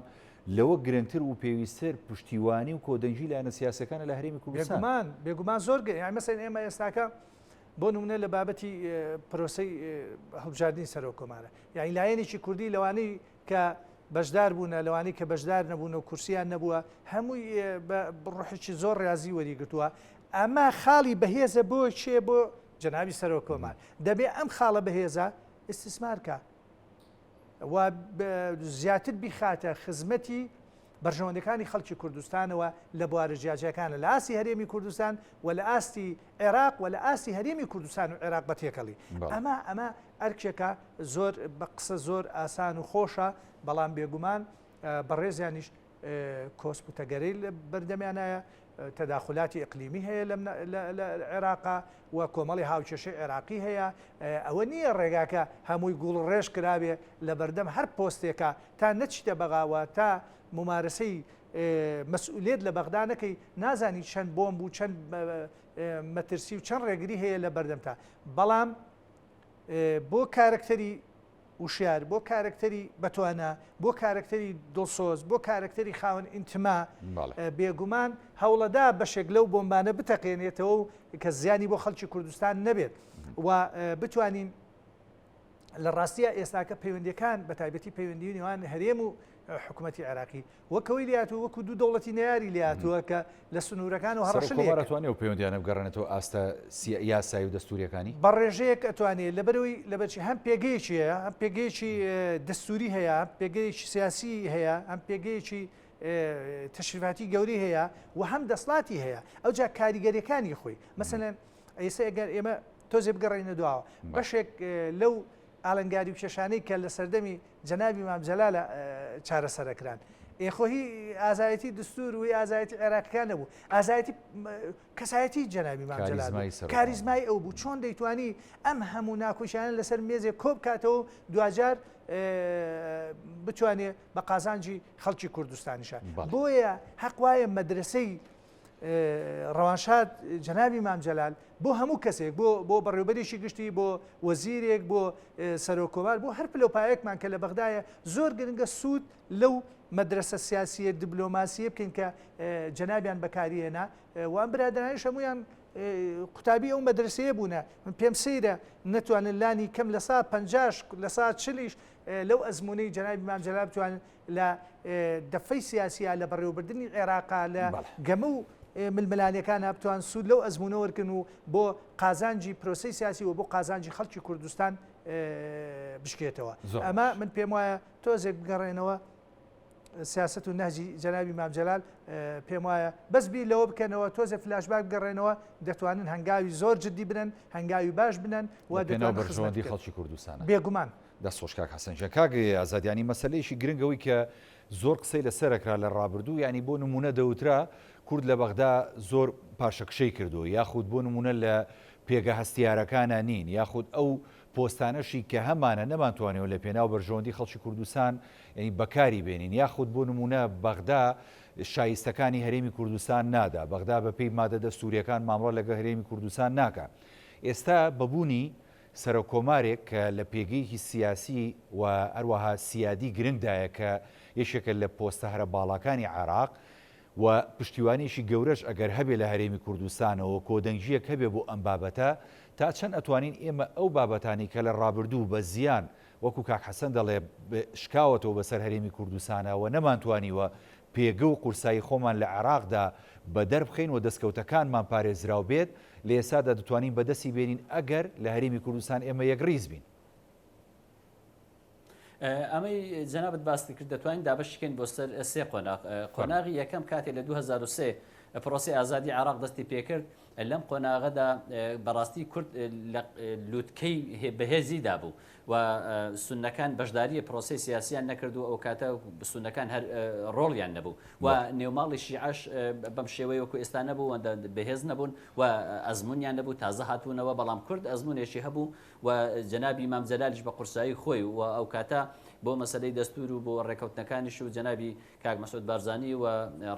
لەوە گرنگتر و پێویستتر پشتیوانی و کۆدەنجی لایەنە سیاسەکانە لە هەرێمی کوردستان
بێگومان زۆر مەسەن ئێمە ئێستاکە بۆ نمونە لە بابەتی پرۆسەی هەڵبژاردننی سەرۆکۆمارە یعنی لایەنێکی کوردی لەوانەی کە بەشدار بوونە لەوانەی کە بەشدار نەبوون و کورسیان نەبووە هەمووی ڕحێکی زۆر ڕازی وەریگرتووە ئەمە خاڵی بەهێزە بۆ چێ بۆ جەنابی سەرۆکۆمار دەبێ ئەم خاڵە بەهێزە ئیسtismarکە و زیاتر بیخاتە خزمەتی بەرژەوەندەکانی خەڵکی کوردستانەوە لە بوارە جیاجەکانە لە ئاستی هەرێمی کوردستان و لە ئاستی عێراق و لە ئاستی هەرێمی کوردستان و عێراق بە تێکەڵی ئەمە ئەرکێکە زۆر بە قسە زۆر ئاسان و خۆشە بەڵام بێگومان بەڕێزیانیش کۆسپوتەگەرەی لە بەردەمیانایە تەداخلاتی ئەقلیمی هەیە لە عێراقا و کۆمەڵی هاوچێشەی عێراقی هەیە ئەوە نییە ڕێگاکە هەمووی گوڵ ڕێژ کرابێ لە بەردەم هەر پۆستێکە تا نەچیتە بەغاوە تا ممارەسەی مەسئولێت لە بەغدانەکەی نازانی چەند بۆم بوو چەند مەترسی و چەند ڕێگری هەیە لە بەردەمتا بەڵام بۆ کارکتەری وشیار بۆ کارکتەری بەتوانە بۆ کارکتەری دڵسۆز بۆ کارکتەری خاوەن ئینتما بێگومان هەوڵەدا بەشێک لەو بۆمبانە بتەقێنێتەوە کە زیانی بۆ خەڵکی کوردستان نەبێت و بتوانین لە ڕاستیە ئێستاکە پەیوەندیەکان بە تایبەتی پەیوەندی نێوان هەرێم و حکوومەتی عێراقی وەکەوەی لاتوە وەکو دوو دەوڵەتی نەیاری لاتووە کە لە سنوورەکان و
هەڕەشەوانێت و پەیوەندیانە بگەڕێنێتەوە ئاستە یاسایی و دەستوریەکانی
بە ڕێژەیەک ئەتوانێت لەبەرەوەی لەبەرچی هەم پێگەیەکی هەیە هەم پێگەیەکی دەستوری هەیە پێگەیەکی سیاسی هەیە ئەم پێگەیەکی تەشریفاتی گەوری هەیە و هەم دەسڵاتی هەیە ئەو جا کاریگەریەکانی خۆی مەسەلەن ئێستا ئەگەر ئێمە تۆزێ بگەڕێنە دواوە بەشێک لەو ئالنگاری و کێشانەی کە لە سەردەمی جەنابی مام جەلالە چارەسەرەکران ئێخۆهی ئازایەتی دستور و ئازایەتی عێراقیەکان نەبوو ئازایەتی کەسایەتی جەنابی مام جەلال کاریزمای ئەو بوو چۆن دەیتوانی ئەم هەموو ناکۆشیانە لەسەر مێزێک کۆ بکاتەوە دوجار بتوانێت بە قازانجی خەڵکی کوردستانیشە بۆیە حەقوایە مەدرسەی ڕەوانشاد جەنابی مام جەلال بۆ هەموو کەسێک بۆ بەڕێوەبەرێکی گشتی بۆ وەزیرێک بۆ سەرۆکۆمار بۆ هەر پلۆپایەکمان کە لە بەغدایە زۆر گرنگە سوود لەو مەدرسە سیاسیە دیبلۆماسیە بکەین کە جەنابیان بەکارهێنا وان برادرانیش هەمویان قوتابی ئەو مەدرسەیە بوونە من پێم سەیرە نەتوانن لانی کەم لە سا 50 لە سا 40 لەو ئەزمونەی جەنابی مام جەلال بتوانن لە دەفەی سیاسیە لە بەڕێوەبردننی عێراقا لە گەمە و ململانیەکان بتوان سوود لەو ئەزمونە وەرکن و بۆ قازانجی پرۆسی سیاسی و بۆ قازانجی خەڵکی کوردستان بشکێتەوە ئەمە من پێم وایە تۆزێک بگەڕێنەوە سیاست و نهجی جەنابی مام جەلال پێم وایە بەسبی لەوە بکەنەوە تۆزێ فلاشباک بگەڕێنەوە دەتوانن هەنگاوی زۆر جددی بنن هەنگاوی باش بنن و
بەرژەوەندی خەڵکی کوردستانە
بێگومان
دەستۆشکاک حەسەنجە کاگەی ئازادیانی مەسلەیەکی گرنگەوەی کە زۆر قسەی لەسەرەکرا لە ڕابردوو ینی بۆ نمونە دەوترا کورد لە بەغدا زۆر پاشەکشەی کردو یاخود بۆ نمونە لە پێگە هەستیارەکانە نین یاخود ئەو پۆستانەشی کە هەمانە نەمانتوانێت لە پێناو بەرژەوەندی خەڵکی کوردستان ینی بەکاری بێنین یاخود بۆ نمونە بەغدا شایستەکانی هەرێمی کوردستان نادا بەغدا بە پێی مادە دەستوریەکان مامڕۆ لەگە هەرێمی کوردستان ناکە ئێستا بەبوونی سەرۆکۆمارێک کە لە پێگەیەکی سیاسی و هەروەها سیادی گرنگدایە کە یەکێکە لە پۆستە هەرە باڵەکانی عێراق و پشتیوانیشی گەورەش ئەگەر هەبێ لە هەرێمی کوردستانەوە کۆدەنگژیەک هەبێ بۆ ئەم بابەتە تا چەند ئەتوانین ئێمە ئەو بابەتانی کە لە ڕابردوو بە زیان وەکو کاک حەسەن دەڵێ شکاوەتەوە بەسەر هەرێمی کوردستانەوە نەمانتوانیوە پێگە و قورسایی خۆمان لە عێراقدا بە دەربخەین و دەستکەوتەکانمان پارێزراو بێت لە ئێسادا دەتوانین بەدەستی بێنین ئەگەر لە هەرێمی کوردستان ئێمە یەکڕیز بین
ئەمەی جەنابەت باسی کرد دەتوانین دابەشکەین بۆ سەر سێ قۆناغ قۆناغی یەکەم کاتێ لە 2023 پرۆسی ئازادی عێراق دەستی پێکرد لەم قۆناغەدا بەڕاستی کورد لە لووتکەی بەهێزیدا بوو و سونەکان بەشداریە پرۆسی سیاسیان نەکردو ئەو کاتە سونەکان هەر ڕۆڵیان نەبوو و نێوماڵی شیعەش بەم شێوەیە وەکو ئێستا نەبوو بەهێز نەبوون و ئەزمونیان نەبوو تازە هاتوونەوە بەڵام کورد ئەزمونێکی هەبوو و جەنابی مام جەلالیش بە قورسایی خۆی و ئەو کاتە بۆ مەسلەی دەستور و بۆ ڕێکەوتنەکانیش و جەنابی کاک مەسعود بارزانی و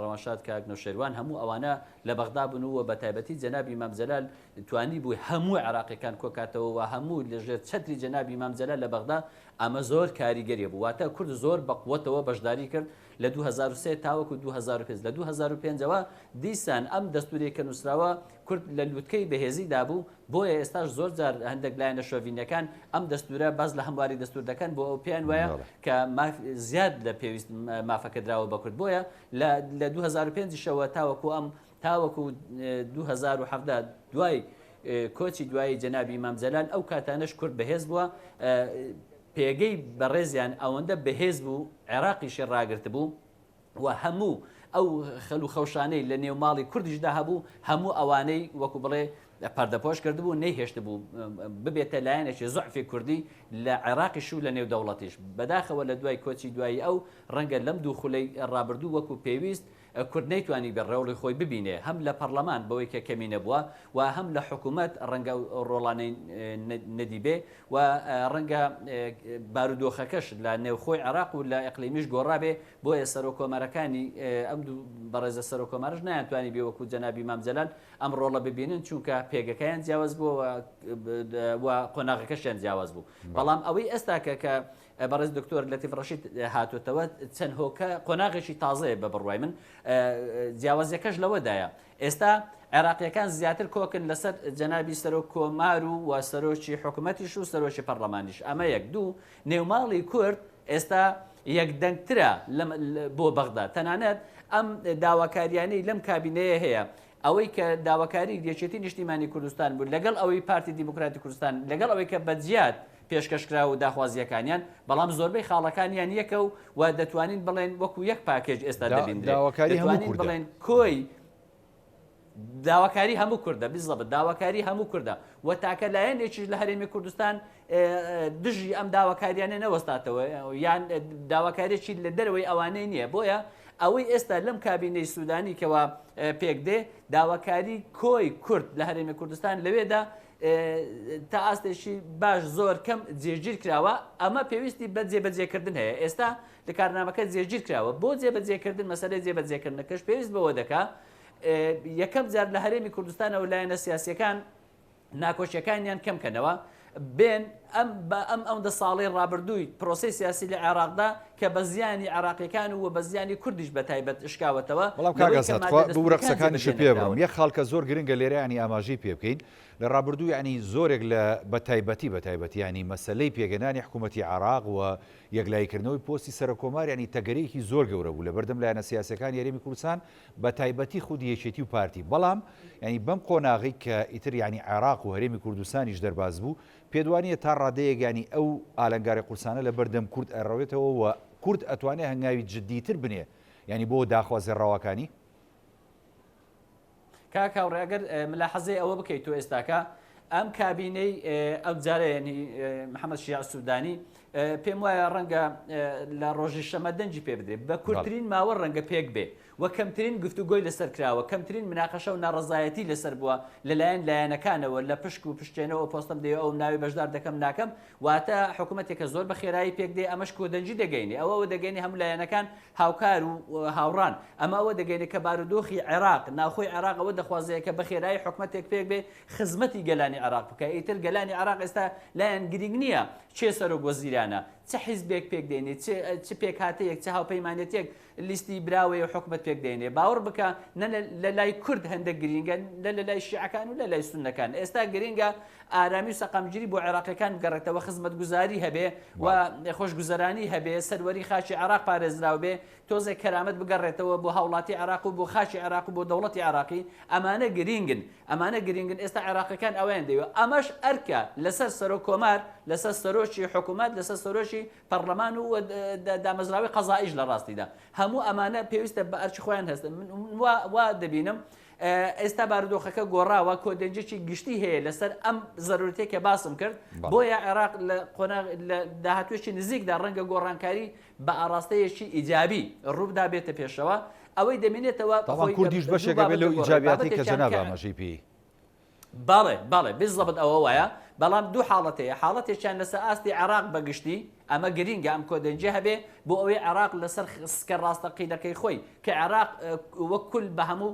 ڕەوەشاد کاک نەوشێروان هەموو ئەوانە لە بەغدا بوون و بە تایبەتی جەنابی مام جەلال توانی بووی هەموو عێراقیەکان کۆکاتەوە و هەموو لەژێر چەتری جەنابی مام جەلال لە بەغدا ئەمە زۆر کاریگەریە بوو واتە کورد زۆر بەقوەتەوە بەشداری کرد لە 2003 تاوەکو 2005 لە 2005ەوە دیسان ئەم دەستورێکە نووسراوە کورد لە لووتکەی بەهێزیدا بوو بۆیە ئێستاش زۆر جار هەندێک لایەنە شۆڤینەکان ئەم دەستورە باز لە هەمواری دەستور دەکەن بۆ ئەو پێیان وایە کە زیاد لە پێویست مافەکە دراوە بە کورد بۆیە لە 2005شەوە تاوەکو 2017 دوای کۆچی دوایی جەنابی مام جەلال ئەو کاتانەش کورد بەهێز بووە پێگەی بەڕێزیان ئەوەندە بەهێز بوو عێراقیشی ڕاگرت بوو و هەموو ئەو خەل و خەوشانەی لە نێوماڵی کوردیشدا هەبوو هەموو ئەوانەی وەکو بڵێ پەردەپۆش کردبوو نەیهێشت بوو ببێتە لایەنێکی زوعفی کوردی لە عێراقیش و لە نێو دەوڵەتیش بەداخەوە لە دوای کۆچی دوایی ئەو ڕەنگە لەم دوو خولەی ڕابردوو وەکو پێویست کورد نەیتوانی بە ڕێوڵی خۆی ببینێ هەم لە پەرلەمان بەوەی کە کەمی نەبووە و هەم لە حکوومەت ڕەنگە ڕۆڵانەی نەدیبێ و ڕەنگە بارودۆخەکەش لە نێوخۆی عێراق و لە ئەقلیمیش گۆڕابێ بۆیە سەرۆکۆمارەکانی ئەم دوو بەڕێزە سەرۆکۆمارش نایانتوانی بێ وەکو جەنابی مام جەلال ئەم ڕۆڵە ببینن چونکە پێگەکەیان جیاواز بووە و قۆناغەکەشیان جیاواز بوو بەڵام ئەوەی ئێستا کە بەڕێز دکتۆر لەتیف ڕەشید هاتوتەوە چەند هۆکە قۆناغێکی تازەیە بە بڕوای من جیاوازیەکەش لەوەدایە ئێستا عێراقیەکان زیاتر کۆکن لەسەر جەنابی سەرۆک کۆمار و سەرۆکی حکوومەتیش و سەرۆکی پەرلەمانیش ئەمە یەک دوو نێوماڵی کورد ئێستا یەکدەنگترە بۆ بەغدا تەنانەت ئەم داواکاریانەی لەم کابینەیە هەیە ئەوەی کە داواکاری یەکێتی نیشتیمانی کوردستان بوو لەگەڵ ئەوەی پارتی دیموکراتی کوردستان لەگەڵ ئەوەی کە بەجیات پێشکەشکرا و داخوازیەکانیان بەڵام زۆربەی خاڵەکانیان یەکە و دەتوانین بڵێن وەکو یەک پاکێج ئێستا دەبین بڵێن کۆی داواکاری هەموو کوردە بیزڵبت داواکاری هەموو کوردە و تاکە لایەنێکیش لە هەرێمی کوردستان دژی ئەم داواکاریانە نەوەستاتەوە یان داواکارێکی لە دەرەوەی ئەوانەی نییە بۆیە ئەوەی ئێستا لەم کابینەی سوودانی کەەوە پێک دێ داواکاری کۆی کورد لە هەرێمی کوردستان لەوێدا تا ئاستێکی باش زۆر کەم جێگیر کراوە ئەمە پێویستی بە جێبەجێکردن هەیە ئێستا لە کارنامەکە جێگیر کراوە بۆ جێبەجێکردن مەسەلەی جێبەجێکردنەکەش پێویست بەوە دەکا یەکەم جار لە هەرێمی کوردستانە و لایەنە سیاسیەکان ناکۆچیەکانیان کەمکەنەوە بێن ئەم دە ساڵی ڕابردووی پرۆسی سیاسی لە عێراقدا کە بە زیانی عێراقیەکان و بە زیانی کوردیش بە تایبەت شکاوەتەوە
بەڵام کاگەزاتخوا بوو ڕقسەکانیش پێ بڕم یەک خاڵکە زۆر گرنگە لێرە ینی ئاماژەی پێ بکەین لە ڕابردوو ینی زۆرێک لە بەتایبەتی ینی مەسلەی پێگەنانی حکوومەتی عێراق و یەکلایکردنەوەی پۆستی سەرۆکۆمار ینی تەگەرەیەکی زۆر گەورە بوو لە بەردەم لایەنە سیاسەکان یاریمی کوردستان بە تایبەتی خودی یەکێتی و پارتی بەڵام ینی بەم قۆناغی کە ئیتر ینی عێراق و هەرێمی کوردستانیش دەرباز بوو پێدوانیە تا ڕادەیەک ینی ئەو ئالەنگاری قورسانە لە بەردەم کورد ئەڕەوێتەوە و کورد ئەتوانێت هەنگاوی جددیتر بنێ ینی بۆ داخوازی ڕەواکانی
کاکاوڕێگەر ملاحەزەی ئەوە بکەیت تۆ ئێستاکە ئەم کابینەی ئەو جارەیەنی محەممەد شیع سوودانی پێم وایە ڕەنگە لە ڕۆژی شەمە دەنجی پێ بدرێت بە کورتترین ماوە ڕەنگە پێک بێ و کەمترین گفتوگۆی لەسەر کراوە کەمترین مناقەشە و ناڕزایەتی لەسەر بووە لەلایەن لایەنەکانەوە لە پشک و پشتێنەوە پۆستم دێ ئەو ناوی بەشدار دەکەم ناکەم واتە حکوومەتێکە زۆر بە خێرایی پێک دێ ئەمەش کۆدەنجی دەگەینێ ئەوە دەگەینی هەموو لایەنەکان هاوکار و هاوڕان ئەمەوە دەگەینێت کە بارودۆخی عێراق ناوخۆی عێراق ئەوە دەخوازەیە کە بە خێرایی حکوومەتێک پێک بێ خزمەتی گەلانی عێراق بکە ئیتر گەلانی عێراق ئێستا لایەن گرنگ نییە چێ سەرۆک وەزیرانە چه حیزبێک پێک دێنێت چ پێک هاتەیەک چه هاوپەیمانێتێک لیستی براوەیە و حکومەت پێک دێنێ باوەڕ بکە لە لای کورد هەندێک گرینگە لە لای شیعەکان و لە لای سونەکان ئێستا گرینگە ئارامی و سەقامگیری بۆ عێراقیەکان بگەڕێتەوە خزمەتگوزاری هەبێ و خۆشگوزەرانی هەبێ سەروەری خاچی عێراق پارێزراو بێ تۆزێک کەرامەت بگەڕێتەوە بۆ هاوڵاتی عێراق و بۆ خاچی عێراق و بۆ دەوڵەتی عێراقی ئەمانە گرینگن ئێستا عێراقیەکان ئەویان دەیوە ئەمەش ئەرکە لەسەر سەرۆکۆمار لەسەر سەرۆکی حکوومەت لەسەر سەرۆکی پەرلەمان و دامەزراوی قەزائیش لە ڕاستیدا هەموو ئەمانە پێویستە بە ئەرچی خۆیان هەستن وا دەبینم ئێستا بارودۆخەکە گۆڕاوە کۆدەنجێکی گشتی هەیە لەسەر ئەم زەرورەتێکە باسم کرد بۆیە عێراق لە داهاتوێکی نزیکدا ڕەنگە گۆڕانکاری بە ئاراستەیەکی ئیجابی ڕووبدا بێتە پێشەوە ئەوەی دەمێنێتەوە
کوردیش بەشێکە بێت لەو ئیجابیاتی کە جەناب ئاماژەی پێی
باڵێ بالضبط ئەوە وایە بەڵام دوو حاڵەتەیە حاڵەتێکیان لەسەر ئاستی عێراق بەگشتی ئەمە گرینگە ئەم کۆدەنجە هەبێ بۆ ئەوەی عێراق لەسەر سکە ڕاستەقینەکەی خۆی کە عێراق وەک کول بە هەموو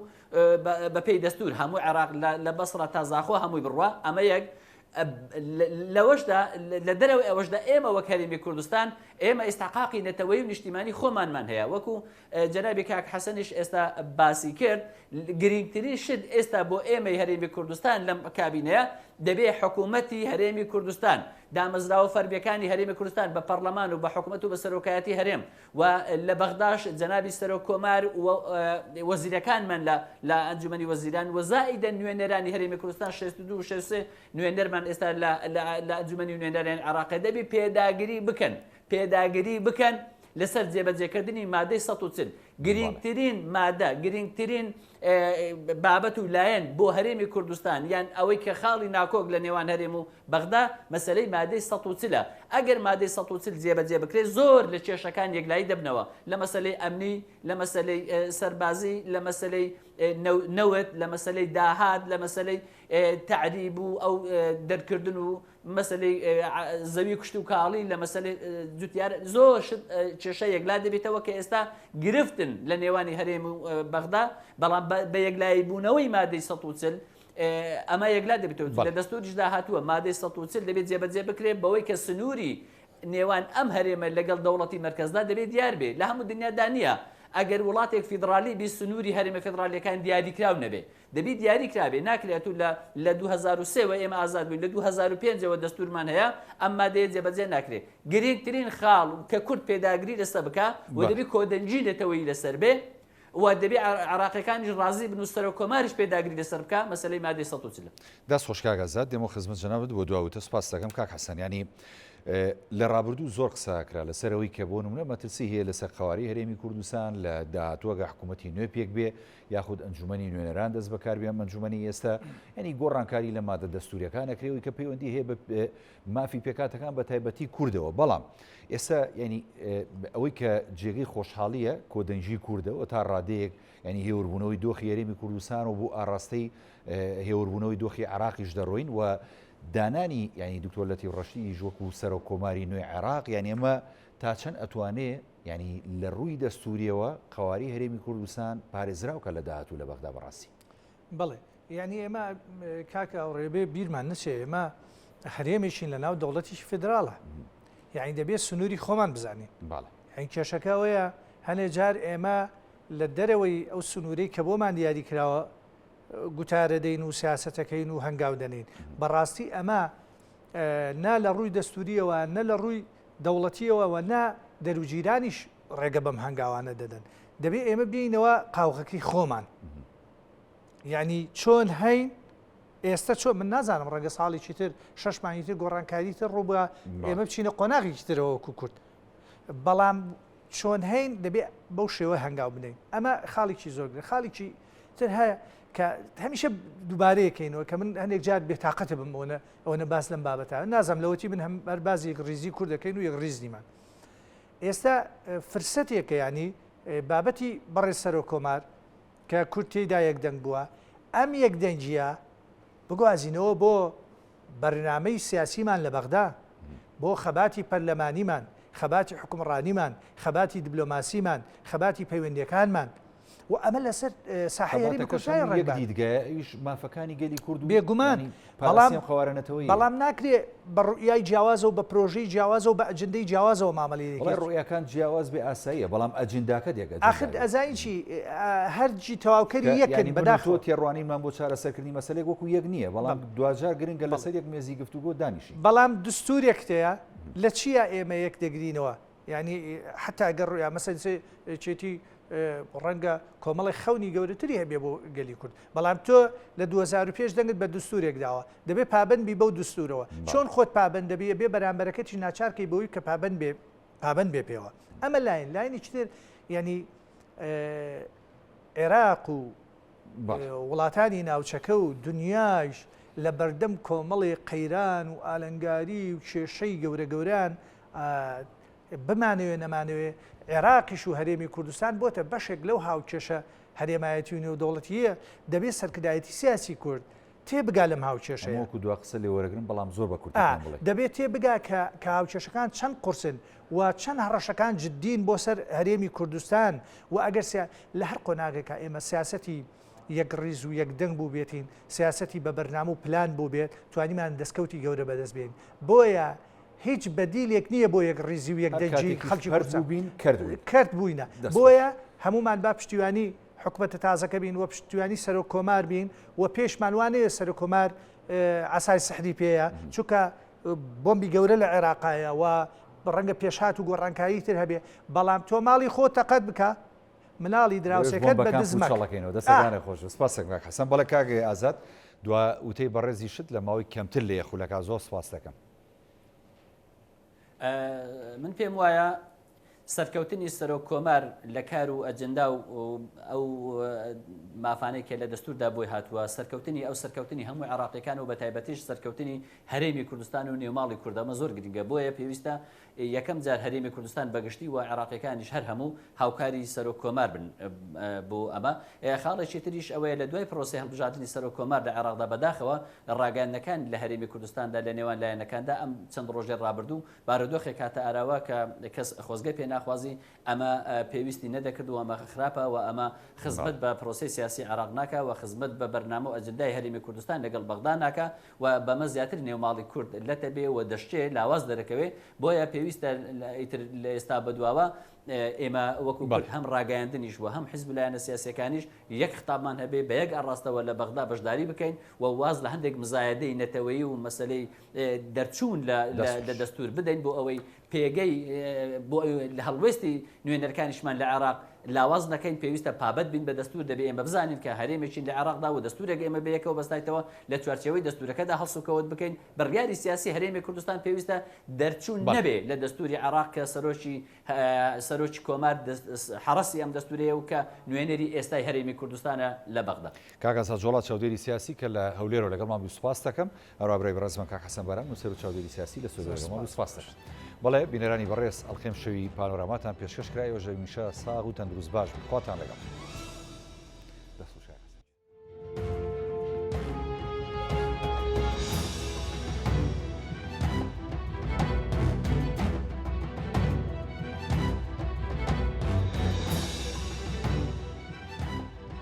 بەپێی دەستور هەموو عێراق لە بەسڕە تا زاخۆ هەمووی بڕوە ئەمە یەک لەوەشدا لە دەرەوەی ئەوەشدا ئێمە وەک هەرێمی کوردستان ئێمە ئێستاقاقی نەتەوەی و نیشتیمانی خۆمانمان هەیە وەکو جەنابی کاک حەسەنیش ئێستا باسی کرد گرنگترین شت ئێستا بۆ ئێمەی هەرێمی کوردستان لەم کابینەیە دەبێ حکوومەتی هەرێمی کوردستان دامەزراوە فەرمیەکانی هەرێمی کوردستان بە پەرلەمان و بە حکوومەت و بە سەرۆکایەتی هەرێم و لە بەغداش جەنابی سەرۆک کۆمار وەزیرەکانمان لە ئەنجومەنی وەزیران و زائیدە نوێنەرانی هەرێمی کوردستان 62 و 63 نوێنەرمان ئێستا لە ئەنجومەنی نوێنەرانی عێراقی دەبێ پێداگیری بکەن لەسەر جێبەجێکردنی مادەی 140 گرنگترین مادە گرنگترین بابەت و لایەن بۆ هەرێمی کوردستان یان ئەوەی کە خاڵی ناکۆک لە نێوان هەرێم و بەغدا مەسلەی مادەی 140 ئەگەر مادەی 140 جێبەجێ بکرێت زۆر لە کێشەکان یەکلایی دەبنەوە لە مەسلەی ئەمنی لە مەسلەی سەربازی لە مەسلەی نەوت لە مەسلەی داهات لە مەسلەی تعریب و ئەو دەرکردن و مەسلەی زەوی کوشت و کاڵی لە مەسلەی جوتیار زۆر کێشە یەکلا دەبێتەوە کە ئێستا گرفتن لە نێوانی هەرێم و بەغدا بەڵام بە یەکلایی بوونەوەی مادەی 140 ئەمە یەکلا دەبێتەوە لە دەستوریشدا هاتووە مادەی 140 دەبێت جێبەجێ بکرێت بەوەی کە سنووری نێوان ئەم هەرێمە لەگەڵ دەوڵەتی مەرکەزدا دەبێت دیار بێ لە هەموو دنیادا نییە ئەگەر وڵاتێک فیدرالی بی سنووری هەرێمە فیدرالیەکان دیاریکراو نەبێ دەبێت دیاریکرابێ ناکرێت و لە 2003 ئێمە ئازاد بووین لە 2005ەوە دەستورمان هەیە ئەم مادەیە جێبەجێ ناکرێت گرنگترین خاڵ کە کورد پێداگری لەسەر بکە و دەبێت کۆدەنجی دێتەوەی لەسەر بێ و دەبێ عراقیەکانی ڕازی بن و سەرۆک کۆماریش پێداگری لەسەر بکە مەسەلەی مادەی 140
دەست خۆش کاک ئازاد دێمە خزمەت جەنابەت بۆ دواوتە سپاس دەکەم کاک حەسەن ینی لە ڕابردوو زۆر قساکرا لەسەرەوەی کە بۆ نمونە مەترسی هەیە لەسەر خەواری هەرێمی کوردستان لە داهاتووەگە حکوومەتی نوێ پێک بێ یاخود ئەنجومەنی نوێنەران دەست بەکاربیان ئەنجومەنی ئێستا ینی گۆڕانکاری لە مادە دەستوریەکانەکرێەوەی کە پەیوەندی هەیە بە مافی پێکاتەکان بە تایبەتی کوردەوە بەڵام ئێستا ینی ئەوەی کە جێگەی خۆشحاڵیە کۆدەنجی کوردەوە تا ڕادەیەک ینی هێوربوونەوەی دۆخی هەرێمی کوردستان و بۆ ئاڕاستەی هێوربوونەوەی دۆخی عراقیش دەڕۆین و دانانی ینی دکتۆر لەتی ڕەشتی ژوەکو سەرۆک کۆماری نوێی عێراق یان ئێمە تا چەند ئەتوانێ ینی لە ڕووی دەستوریەوە قەواری هەرێمی کوردستان پارێزراوکە لە داهاتوو لە بەغدا بەڕاستی
بڵێ یعنی ئێمە کاکە ئەوڕێبێ بیرمان نچێ ئێمە هەرێمێکین لە ناو دەوڵەتیش فدراڵە یعنی دەبێت سنووری خۆمان بزانین یعنی کێشەکەوەیە هەنێ جار ئێمە لە دەرەوەی ئەو سنوورەی کە بۆمان دیاری کراوە گوتارە دەین و سیاسەتەکەین و هەنگاو دەنین بەڕاستی ئەمە نا لە ڕووی دەستوریەوە نە لە ڕووی دەوڵەتیەوە و نا دەروجیرانیش ڕێگە بەم هەنگاوانە دەدەن دەبێت ئێمە بینەوە قاوغەکەی خۆمان یعنی چۆن هەین ئێستا چۆن من نازانم ڕەنگە ساڵێکی تر 6 مانگی تر گۆڕانکاری تر ڕووبە ئێمە بچینە قۆناغێکی ترەوە وەکو کورد بەڵام چۆن هەین دەبێت بەو شێوە هەنگاو بدەین ئەمە خاڵێکی زۆرگرە خاڵێکی تر هەیە کە هەمیشە دووبارەیەکەینەوە کە من هەندێک جار بێتاقەتە بمەوە ئەوەنە باس لەم بابەتە نازم لەوەتی من هەر بازی یەک ڕیزی کوور دەکەین و یەک ڕیزنیمان ئێستا فرسەتێکە ینی بابەتی بەڕێ سەرۆک کۆمار کە کورد تێیدا یەکدەنگ بووە ئەم یەکدەنگیە بگوازینەوە بۆ بەرنامەی سیاسیمان لە بەغدا بۆ خەباتی پەرلەمانیمان خەباتی حکومڕانیمان خەباتی دیبلۆماسیمان خەباتی پەیوەندیەکانمان و ئەمە لەسەر ساحەی هەرێمی کوردستان
دیدگایش مافەکانی گەلی کورد
بێگومان بەڵام ناکرێ بە ڕوئیای جیاوازە و بە پرۆژەی جیاوازە و بە ئەجندەی جیاوازەوە مامەڵی
ڕوئیەکان جیاواز بێ ئاساییە بەڵام ئەجنداکە دێگە
ئاخر ئەزایی چی هەرجی تەواوکەری یەکن
بەداخۆ تێڕوانیمان بۆ چارەسەرکردنی مەسەلێک وەکو یەک نییە بەڵام دوجار گرنگە لەسەر یەک مێزی گفتوگۆ دانیشی
بەڵام دستورێک تەیە لە چییە ئێمە یەک دەگرینەوە ینی حتا گەڕ ڕویا مەسەل چێتی ڕەنگە کۆمەڵی خەونی گەورەتری هەبێ بۆ گەلی کورد بەڵام تۆ لە 2005 دەنگت بە دستورێک داوە دەبێت پابند بی بەو دستورەوە چۆن خۆت پابند دەبێ بێ بەرامبەرەکەتی ناچارکەی بەوەی کە پابند بێ پێوە ئەمە لاینی چتر ینی عێراق و وڵاتانی ناوچەکە و دنیاش لە بەردەم کۆمەڵی قەیران و ئالەنگاری و کێشەی گەورە گەوران بمانەوێ نەمانەوێ عێراقیش و هەرێمی کوردستان بۆتە بەشێک لەو هاوکێشە هەرێمایەتی و نێودەوڵەتیە دەبێت سەرکردایەتی سیاسی کورد تێبگا لەم هاوکێشەیە
وەکو دو قسە لێ وەرەگرن بەڵام زۆر بە کورتتان بڵێ
دەبێت تێبگا کە هاوکێشەکان چەند قورسن و چەند هەڕەشەکان جددین بۆ سەر هەرێمی کوردستان و ئەگەر لە هەر قۆناغێکە ئێمە سیاسەتی یەک ڕیز و یەک دەنگ بوو بێتین سیاسەتی بە بەرنامە و پلان بوو بێت توانیمان دەستکەوتی گەورە بەدەست بێن بۆیە هیچ بەدیلێک نییە بۆ یەک ڕیزی و یەک دەنجی خەڵکی
بووبین
کرد بووینە بۆیە هەمومان با پشتیوانی حکومەتە تازەکە بین و پشتیوانی سەرۆک کۆمار بین و پێشمانوانەیە سەرۆک کۆمار ئاسای سەحری پێەیە چونکە بۆمبی گەورە لە عێراقایە و ڕەنگە پێشهات و گۆڕانکایی تر هەبێ بەڵام تۆ ماڵی خۆ تەقەت بکە مناڵی دراوسەکەت بە
دزمەکەینەوە دەستگانە خۆش سپاسێک حەسەن بەڵێ کاگەی ئازاد دوا وتەی بەڕێزی شت لە ماوەی کەمتر لە یەخولەکە زۆر سپاس دەکەم
من پێم وایە سەرکەوتنی سەرۆک کۆمار لە کار و ئەجندا و ئەو مافانەی کە لە دەستوردا بۆی هاتووە سەرکەوتنی ئەو سەرکەوتنی هەموو عراقیەکان و بە تایبەتیش سەرکەوتنی هەرێمی کوردستان و نێوماڵی کوردەمە زۆر گرنگە بۆیە پێویستە یەکەم جار هەرێمی کوردستان بەگشتی و عراقیەکانیش هەر هەموو هاوکاری سەرۆک کۆمار بن بۆ ئەمە خاڵێکی تریش ئەوەیە لە دوای پرۆسی هەڵبژاردننی سەرۆک کۆمار لە عراقدا بەداخەوە ڕاگەاندنەکان لە هەرێمی کوردستاندا لە نێوان لایەنەکاندا ئەم چەند ڕۆژێ ڕابردوو بارودۆخێک کاتە ئاراوە کە کەس خۆزگە پێ ناخوازی ئەمە پێویستی نەدەکرد و ئەمە خراپە و ئەمە خزمەت بە پرۆسی سیاسی عراق ناکە و خزمەت بە بەرنامە و ئەجندای هەرێمی کوردستان لەگەڵ بەغدا ناکە و بەمە زیاتر نێوماڵی کورد لەتە بێ و دەشتێ لاواز دەرەکەوێ بۆیە پێویستە لە ئێستا بەدواوە ئێمە وەکو هەم ڕاگەاندنیش و هەم حیزب لایەنە سیاسیەکانیش یەک خطابمان هەبێ بە یەک ئاڕاستەوە لە بەغدا بەشداری بکەین و واز لە هەندێک مزایدەی نەتەوەیی و مەسلەی دەرچوون لە دەستور بدەین بۆ ئەوەی پێگەی بۆ لە هەڵوێستی نوێنەرەکانیشمان لە عێراق لاواز نەکەین پێویستە پابەت بین بە دەستور دەبێ ئێمە بزانین کە هەرێمێکی لە عێراقدا و دەستورێک ئێمە بەیەکەوە بەستایتەوە لە چوارچێوەی دەستورەکەدا هەڵسوکەوت بکەین بڕیاری سیاسی هەرێمی کوردستان پێویستە دەرچوون نەبێ لە دەستوری عێراق کە سەرۆکی کۆمار حرەسی ئەم دەستورەیە و کە نوێنەری ئێستای هەرێمی کوردستانە لە بەغدا
کاکە جوڵات چاودێری سیاسی کە لە هەولێرەوە لەگەڵمان سوپاس دەکەم هەروە برای بەڕێزمان کاک حەسەن بەران و سەر چاودێری سیاسی لە سۆدەگەڵمان سوپاس دەکەم بەڵێ بینەرانی بەڕێز ئەڵقێم شەوی پانۆراماتان پێشکەش کرایەوە ژەویمیشە ساغ و تەندروست باش خواتان لەگەڵ